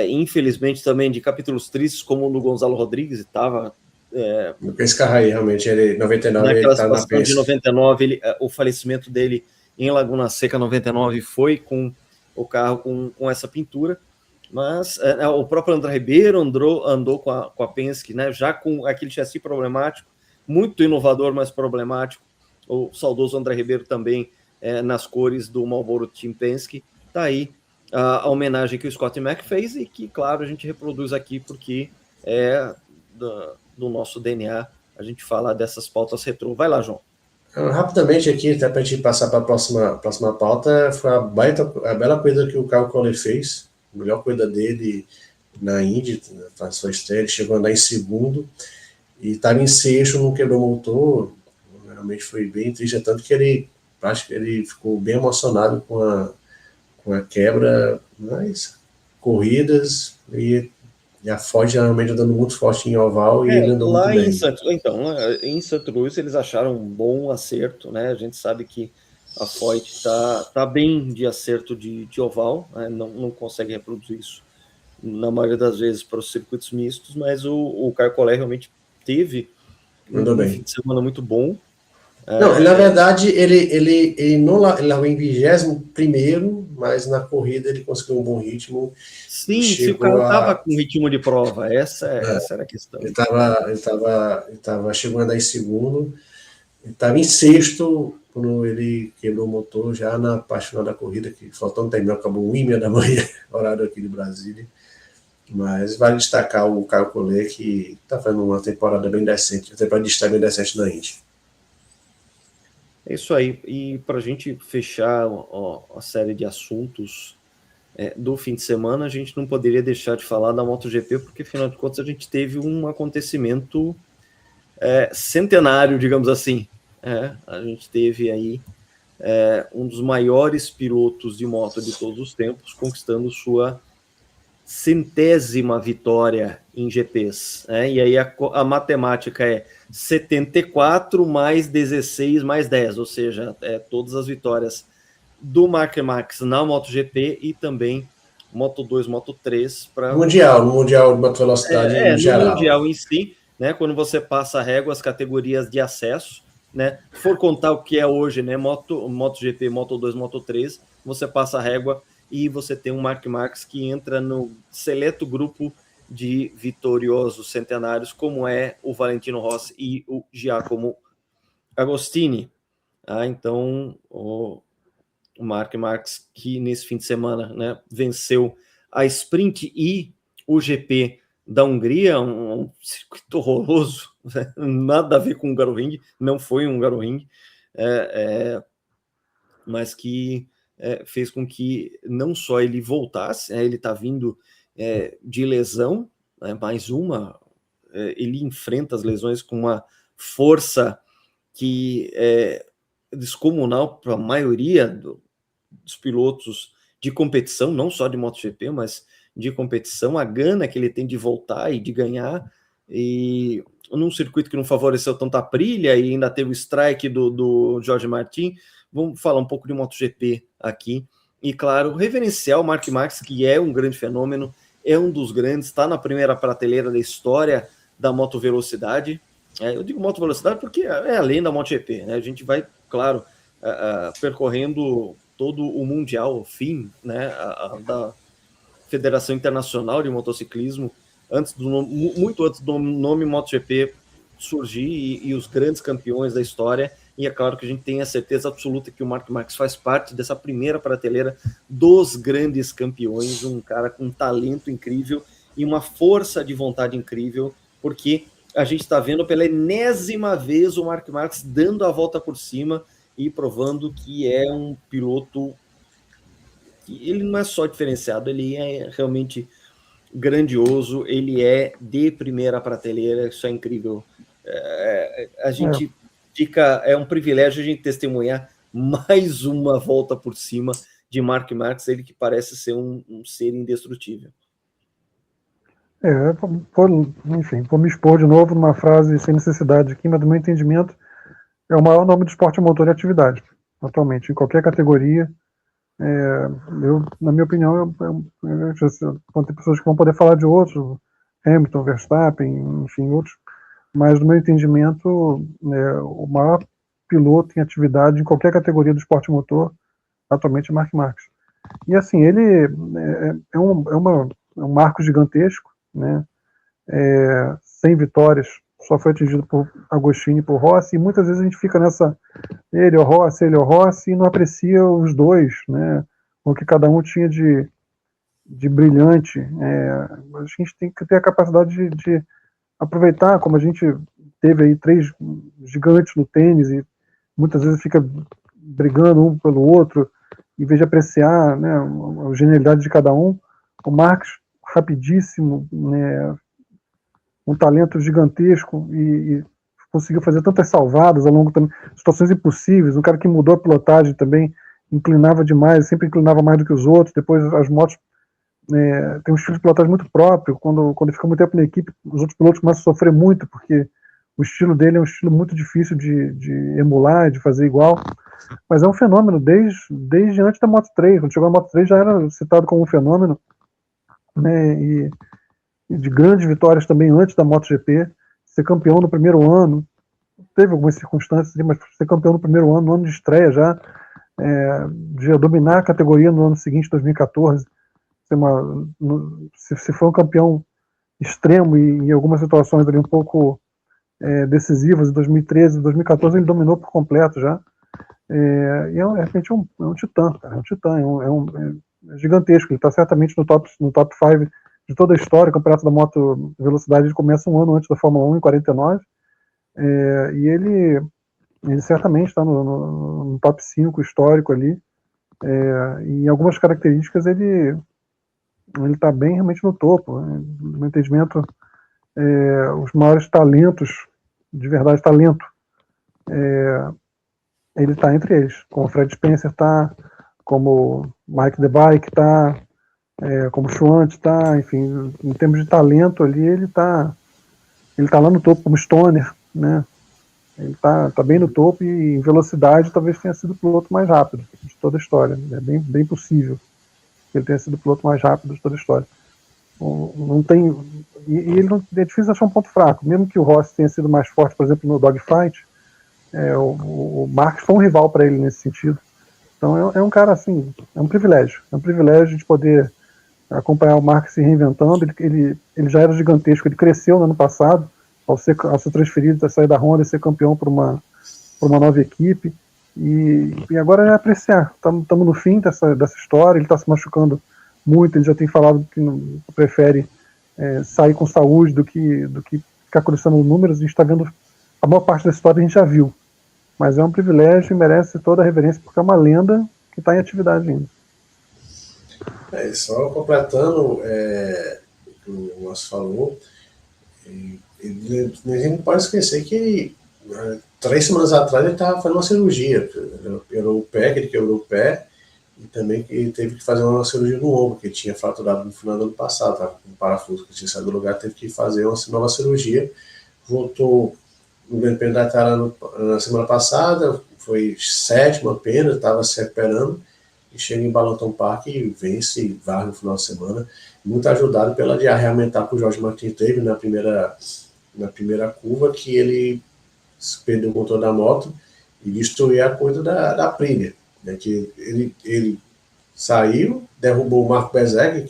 infelizmente também de capítulos tristes, como o do Gonzalo Rodrigues, estava... Esse carro aí, realmente, ele 99, naquela ele tá na situação de 99, o falecimento dele em Laguna Seca 99 foi com o carro com essa pintura, mas o próprio André Ribeiro andou com a Penske, né, já com aquele chassi problemático, muito inovador, mas problemático. O saudoso André Ribeiro também nas cores do Marlboro Team Penske. Tá aí a homenagem que o Scott Mack fez e que, claro, a gente reproduz aqui porque do nosso DNA a gente fala dessas pautas retrô. Vai lá, João. Rapidamente aqui, até para a gente passar para a próxima pauta, foi a bela corrida que o Kyle Collet fez, a melhor corrida dele na Indy, na sua estreia, ele chegou a andar em segundo, e estava em sexto, não quebrou o motor, realmente foi bem triste, tanto que ele ficou bem emocionado com a quebra, mas corridas, e a Ford geralmente andando muito forte em oval e ele andou muito bem. Em St. Louis eles acharam um bom acerto, né? A gente sabe que a Ford tá bem de acerto de oval, né? Não consegue reproduzir isso na maioria das vezes para os circuitos mistos, mas o Kyle Collet realmente teve um fim de semana muito bom. Não, na verdade, ele largou em 21º, mas na corrida ele conseguiu um bom ritmo. Sim, se o cara estava com ritmo de prova, essa era a questão. Ele chegou a andar em segundo, ele estava em sexto quando ele quebrou o motor já na parte final da corrida, que faltando terminar, acabou 1h30 da manhã, horário aqui de Brasília. Mas vale destacar o Kyle Collet, que está fazendo uma temporada bem decente, uma temporada de estreia bem decente na Indy. É isso aí. E para a gente fechar a série de assuntos do fim de semana, a gente não poderia deixar de falar da MotoGP, porque, afinal de contas, a gente teve um acontecimento centenário, digamos assim. A gente teve aí um dos maiores pilotos de moto de todos os tempos, conquistando sua 100ª vitória em GPs. E aí a matemática é 74 mais 16 mais 10, ou seja, todas as vitórias do Mark Marques na MotoGP e também Moto2, Moto3 para no Mundial de Moto Velocidade em geral. No Mundial em si, né, quando você passa a régua, as categorias de acesso, né, for contar o que é hoje, né, MotoGP, Moto2, Moto3, você passa a régua e você tem um Mark Marques que entra no seleto grupo de vitoriosos centenários, como é o Valentino Rossi e o Giacomo Agostini. Então, o Mark Marques, que nesse fim de semana, né, venceu a Sprint e o GP da Hungria, um circuito horroroso, né, nada a ver com o Hungaroring, não foi um Hungaroring, mas que fez com que não só ele voltasse, ele está vindo de lesão, mais uma, ele enfrenta as lesões com uma força que é descomunal para a maioria dos pilotos de competição, não só de MotoGP, mas de competição, a gana que ele tem de voltar e de ganhar, e num circuito que não favoreceu tanta Aprilia, e ainda teve o strike do Jorge Martin. Vamos falar um pouco de MotoGP aqui, e claro, reverenciar o Mark Marques, que é um grande fenômeno, é um dos grandes, está na primeira prateleira da história da motovelocidade. Eu digo motovelocidade porque é além da MotoGP, né? A gente vai, claro, percorrendo todo o Mundial, o fim, né, da Federação Internacional de Motociclismo, muito antes do nome MotoGP surgir e os grandes campeões da história. E é claro que a gente tem a certeza absoluta que o Mark Marques faz parte dessa primeira prateleira dos grandes campeões, um cara com um talento incrível e uma força de vontade incrível, porque a gente está vendo pela enésima vez o Mark Marques dando a volta por cima e provando que é um piloto que ele não é só diferenciado, ele é realmente grandioso, ele é de primeira prateleira, isso é incrível. A gente fica, é um privilégio a gente testemunhar mais uma volta por cima de Mark Marques, ele que parece ser um ser indestrutível. Enfim, vou me expor de novo numa frase sem necessidade aqui, mas do meu entendimento é o maior nome do esporte motor e atividade, atualmente, em qualquer categoria. Na minha opinião, vão ter pessoas que vão poder falar de outros, Hamilton, Verstappen, enfim, outros, mas no meu entendimento, o maior piloto em atividade em qualquer categoria do esporte motor, atualmente é Mark Marques. E assim, ele é um marco gigantesco, né? 100 vitórias, só foi atingido por Agostini e por Rossi, e muitas vezes a gente fica nessa ele é o Rossi, e não aprecia os dois, né? O que cada um tinha de brilhante. A gente tem que ter a capacidade de aproveitar, como a gente teve aí 3 gigantes no tênis, e muitas vezes fica brigando um pelo outro, em vez de apreciar, né, a genialidade de cada um. O Marques, rapidíssimo, né, um talento gigantesco, e conseguiu fazer tantas salvadas ao longo também, situações impossíveis, um cara que mudou a pilotagem também, inclinava demais, sempre inclinava mais do que os outros, depois as motos tem um estilo de pilotagem muito próprio, quando fica muito tempo na equipe, os outros pilotos começam a sofrer muito, porque o estilo dele é um estilo muito difícil de emular, de fazer igual, mas é um fenômeno desde antes da Moto 3, quando chegou a Moto 3 já era citado como um fenômeno, né, e de grandes vitórias também antes da MotoGP, ser campeão no primeiro ano, teve algumas circunstâncias, mas ser campeão no primeiro ano, no ano de estreia já, de dominar a categoria no ano seguinte, 2014, se for um campeão extremo e em algumas situações ali um pouco decisivas, em 2013, 2014 ele dominou por completo já, e de repente é um titã, cara, é um titã, é gigantesco, ele está certamente no top 5 de toda a história. O campeonato da moto velocidade ele começa um ano antes da Fórmula 1, em 49, e ele certamente está no top 5 histórico ali, e em algumas características ele está bem realmente no topo, né? No meu entendimento, os maiores talentos, de verdade talento, ele está entre eles, como o Fred Spencer está, como Mike Debike está, como o Schwantz está, enfim, em termos de talento ali, ele tá lá no topo, como Stoner, né? Ele tá bem no topo, e em velocidade talvez tenha sido o piloto mais rápido de toda a história. É bem possível que ele tenha sido o piloto mais rápido de toda a história. Não tem, e ele não, é difícil achar um ponto fraco, mesmo que o Rossi tenha sido mais forte, por exemplo, no dogfight, o Marques foi um rival para ele nesse sentido. Então é um cara assim, é um privilégio de poder acompanhar o Marques se reinventando. Ele já era gigantesco, ele cresceu no ano passado, ao ser transferido, a sair da Honda e ser campeão por uma nova equipe, e agora é apreciar, estamos no fim dessa história, ele está se machucando muito, ele já tem falado que prefere sair com saúde do que ficar colecionando números. A gente está vendo, a maior parte da história a gente já viu, mas é um privilégio e merece toda a reverência, porque é uma lenda que está em atividade ainda. Só completando o que o Márcio falou, a gente não pode esquecer que 3 semanas atrás ele estava fazendo uma cirurgia, quebrou o pé, que ele quebrou o pé, e também ele teve que fazer uma cirurgia no ombro, que ele tinha fraturado no final do ano passado, estava com um parafuso que tinha saído do lugar, teve que fazer uma nova cirurgia, voltou no Grande Prêmio da Itália na semana passada, foi 7º apenas, estava se recuperando, e chega em Ballantón Park e vence e varre no final de semana, muito ajudado pela de arreamentar que o Jorge Martins teve na primeira curva, que ele perdeu o motor da moto e destruiu a coisa da Aprilia, né, que ele saiu, derrubou o Marco Bezzecchi,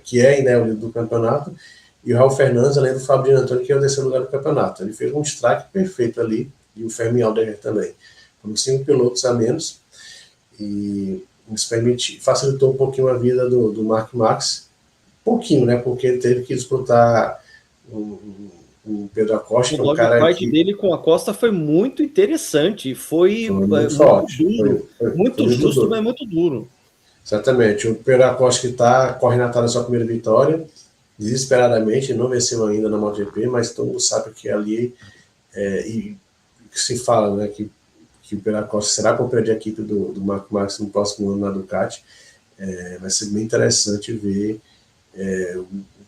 que ainda é o líder do campeonato, e o Raul Fernandes, além do Fabio Antônio, que é o 3º lugar do campeonato. Ele fez um strike perfeito ali, e o Fermin Alder também. Foram 5 pilotos a menos, e isso facilitou um pouquinho a vida do Mark Marques, pouquinho, né? Porque ele teve que disputar o Pedro Acosta, que é um O cara dogfight que dele com a Costa foi muito interessante, foi muito muito forte, duro, muito muito justo, duro. mas muito duro. Exatamente. O Pedro Acosta que corre na sua primeira vitória, desesperadamente, não venceu ainda na MotoGP, mas todo mundo sabe que ali, e que se fala, né, que o Pedro Acosta será companheiro de equipe do Marco Marques no próximo ano na Ducati. Vai ser bem interessante ver o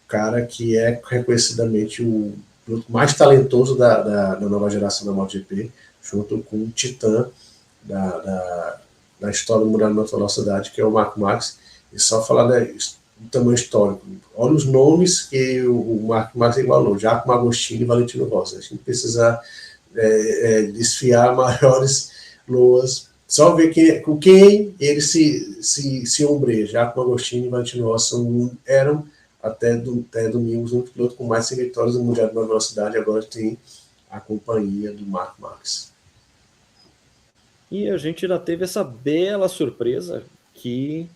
cara que é reconhecidamente o piloto mais talentoso da nova geração da MotoGP, junto com o titã da história do Mundial de Velocidade, que é o Marco Marques. E só falar, né, do tamanho histórico. Olha os nomes que o Marco Marques igualou: Giacomo Agostini e Valentino Rossi. A gente precisa desfiar maiores loas. Só ver com quem ele se ombreia. Giacomo Agostini e Valentino Rossi eram até domingo um piloto com mais 100 vitórias no Mundial de Velocidade. Agora tem a companhia do Marco Marques. E a gente ainda teve essa bela surpresa que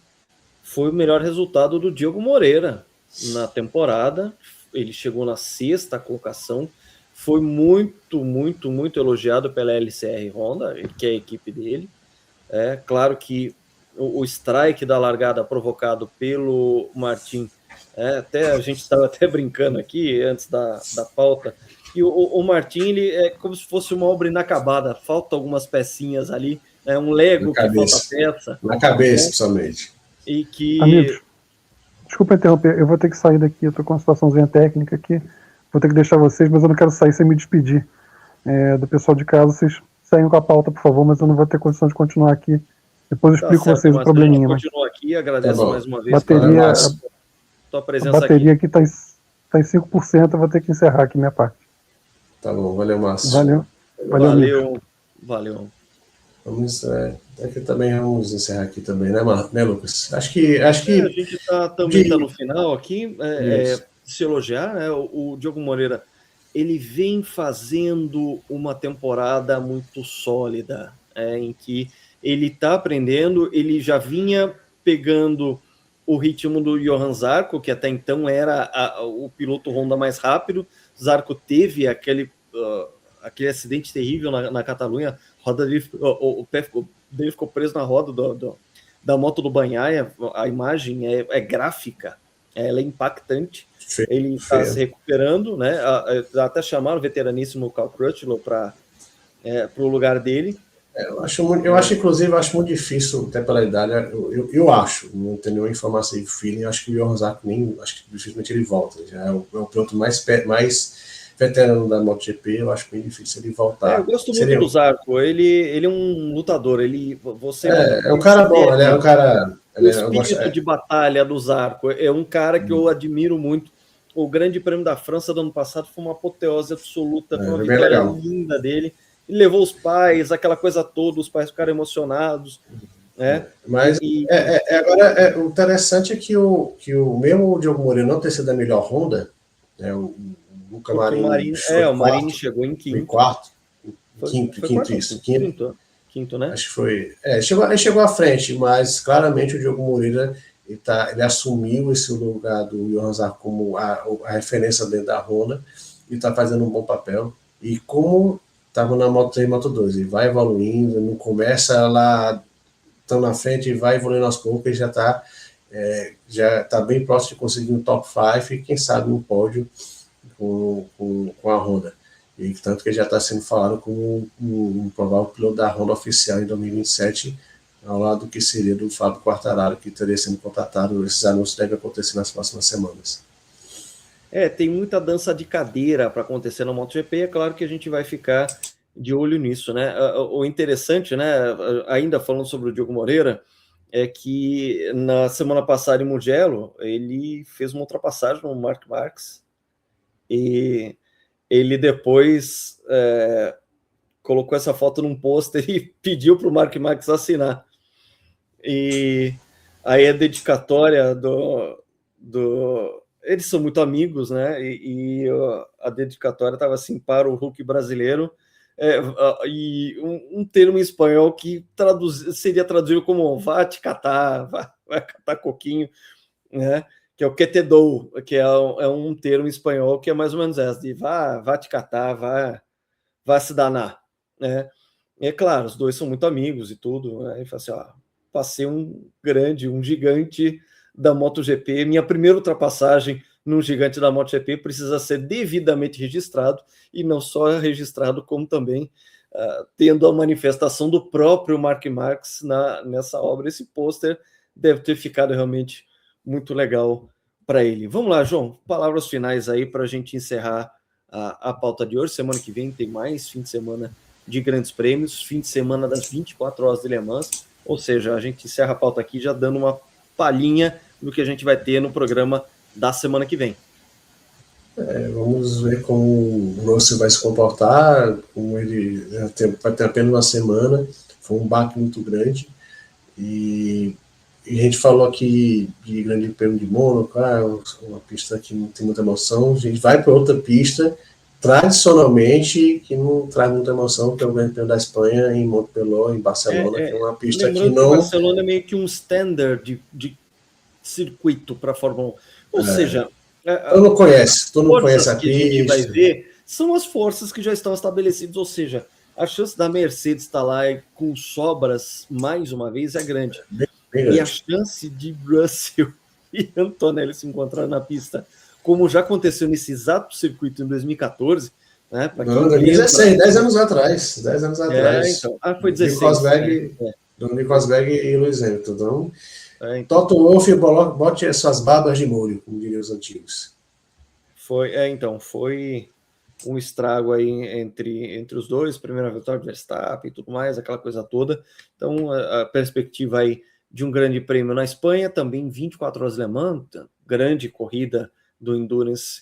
foi o melhor resultado do Diogo Moreira na temporada. Ele chegou na 6ª colocação, foi muito, muito, muito elogiado pela LCR Honda, que é a equipe dele. É claro que o strike da largada provocado pelo Martin, até a gente estava até brincando aqui antes da pauta, que o Martin ele é como se fosse uma obra inacabada, falta algumas pecinhas ali, um Lego que falta peça. Na cabeça, principalmente. E que... Amigos, desculpa interromper, eu vou ter que sair daqui, eu estou com uma situaçãozinha técnica aqui, vou ter que deixar vocês, mas eu não quero sair sem me despedir do pessoal de casa. Vocês saiam com a pauta, por favor, mas eu não vou ter condição de continuar aqui. Depois eu explico vocês o probleminha. A gente continua aqui, agradeço mais uma vez tua presença aqui. A bateria aqui está em 5%, eu vou ter que encerrar aqui minha parte. Tá bom, valeu, Márcio. Valeu. Vamos, aqui também vamos encerrar aqui também, né, Lucas? Acho que a gente também está no final aqui, se elogiar, né? O Diogo Moreira, ele vem fazendo uma temporada muito sólida, em que ele está aprendendo, ele já vinha pegando o ritmo do Johan Zarco, que até então era o piloto Honda mais rápido. Zarco teve aquele acidente terrível na Catalunha, roda dele, o pé dele ficou preso na roda da moto do Bagnaia. A imagem é gráfica, ela é impactante. Ele está se recuperando, né? Até chamaram o veteraníssimo Cal Crutchlow para o lugar dele. Eu acho, inclusive, muito difícil, até pela idade, eu acho, não tenho nenhuma informação de feeling, acho que o Johan Zarco acho que dificilmente ele volta. Já é o piloto mais veterano da MotoGP, eu acho bem difícil ele voltar. Eu gosto muito do Zarco, ele é um lutador, é um cara bom, ele é um cara... O espírito de batalha do Zarco é um cara que eu admiro muito. O Grande Prêmio da França do ano passado foi uma apoteose absoluta, foi uma vitória linda dele. Ele levou os pais, aquela coisa toda, os pais ficaram emocionados. Mas agora o interessante é que o mesmo Diogo Moreira não ter sido a melhor Honda, o Luca Marini. O Marini chegou em quinto. Quinto, né? Acho que foi. Ele chegou à frente, mas claramente o Diogo Moreira ele assumiu esse lugar do Johan Zarco como a referência dentro da Honda e está fazendo um bom papel. E como estava na Moto 3 e Moto 2, ele vai evoluindo, não começa lá tão na frente e vai evoluindo aos poucos, já está bem próximo de conseguir um top 5 e quem sabe um pódio com a Honda. E tanto que já está sendo falado como um provável piloto da Honda oficial em 2027, ao lado do que seria do Fábio Quartararo, que estaria sendo contratado. Esses anúncios devem acontecer nas próximas semanas. Tem muita dança de cadeira para acontecer na MotoGP, é claro que a gente vai ficar de olho nisso, né? O interessante, né, ainda falando sobre o Diogo Moreira, é que na semana passada em Mugello, ele fez uma ultrapassagem no Marc Marques e ele depois colocou essa foto num pôster e pediu para o Marc Marques assinar. E aí a dedicatória eles são muito amigos, né? E a dedicatória estava assim: para o Hulk brasileiro, e um termo em espanhol que seria traduzido como vá te catar, vai catar coquinho, né? que é o QTDO, que é um termo espanhol que é mais ou menos essa, de vá te catar, vá se danar, né? E é claro, os dois são muito amigos e tudo, né? E fala assim, ó, passei um gigante da MotoGP, minha primeira ultrapassagem num gigante da MotoGP precisa ser devidamente registrado, e não só registrado, como também tendo a manifestação do próprio Marc Marques nessa obra. Esse pôster deve ter ficado realmente muito legal para ele. Vamos lá, João, palavras finais aí para a gente encerrar a pauta de hoje. Semana que vem tem mais fim de semana de grandes prêmios, fim de semana das 24 horas de Le Mans, ou seja, a gente encerra a pauta aqui já dando uma palhinha do que a gente vai ter no programa da semana que vem. Vamos ver como o Russell vai se comportar, como ele vai ter apenas uma semana, foi um baque muito grande, e a gente falou aqui de Grande Prêmio de Mônaco, uma pista que não tem muita emoção, a gente vai para outra pista, tradicionalmente, que não traz muita emoção, que é o Grande Prêmio da Espanha, em Montpellier, em Barcelona, que é uma pista que não... Barcelona é meio que um standard de circuito para a Fórmula 1, ou seja... Tu não conhece a pista. Que a gente vai ver são as forças que já estão estabelecidas, ou seja, a chance da Mercedes estar lá com sobras mais uma vez é grande. Bem grande. E a chance de Russell e Antonelli se encontrar na pista, como já aconteceu nesse exato circuito em 2014, né? Não, 2016, 10 anos atrás. 10 anos atrás. Então. Foi 16. Nico Rosberg e Lewis Hamilton. Então, Toto Wolff, bote as suas barbas de molho, como diriam os antigos. Foi um estrago aí entre os dois, primeira vitória do Verstappen e tudo mais, aquela coisa toda. Então, a perspectiva aí de um grande prêmio na Espanha, também 24 horas de Le Mans, grande corrida do Endurance.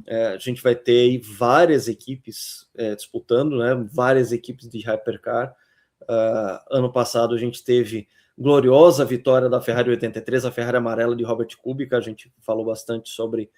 A gente vai ter aí várias equipes disputando, né? Várias equipes de Hypercar. Ano passado a gente teve gloriosa vitória da Ferrari 83, a Ferrari amarela de Robert Kubica. A gente falou bastante sobre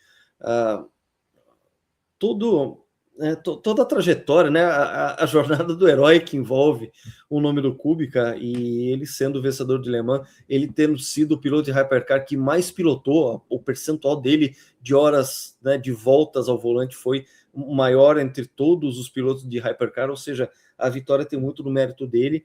toda a trajetória, né? A jornada do herói que envolve o nome do Kubica, e ele sendo o vencedor de Le Mans, ele tendo sido o piloto de Hypercar que mais pilotou, o percentual dele de horas, né, de voltas ao volante foi maior entre todos os pilotos de Hypercar, ou seja, a vitória tem muito do mérito dele.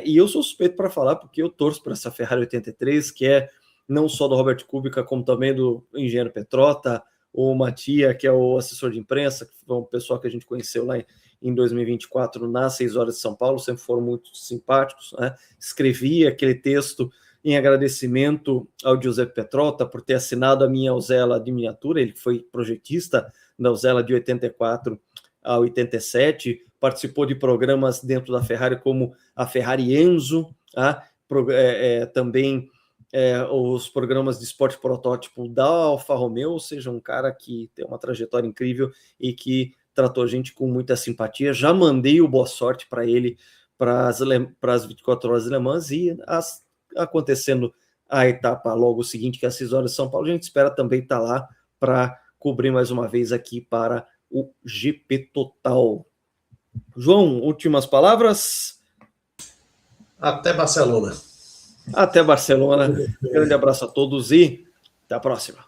E eu sou suspeito para falar, porque eu torço para essa Ferrari 83, que é não só do Robert Kubica, como também do engenheiro Petrota, o Matia, que é o assessor de imprensa, que foi um pessoal que a gente conheceu lá em 2024 nas 6 horas de São Paulo, sempre foram muito simpáticos, né? Escrevi aquele texto em agradecimento ao Giuseppe Petrota por ter assinado a minha Auzela de miniatura. Ele foi projetista da Auzela de 84 a 87, participou de programas dentro da Ferrari como a Ferrari Enzo, também os programas de esporte protótipo da Alfa Romeo, ou seja, um cara que tem uma trajetória incrível e que tratou a gente com muita simpatia. Já mandei o boa sorte para ele para as 24 horas de Le Mans, e acontecendo a etapa logo seguinte, que é as 6 horas de São Paulo, a gente espera também estar lá para cobrir mais uma vez aqui para o GP Total. João, últimas palavras? Até Barcelona. Até Barcelona. Grande abraço a todos e até a próxima.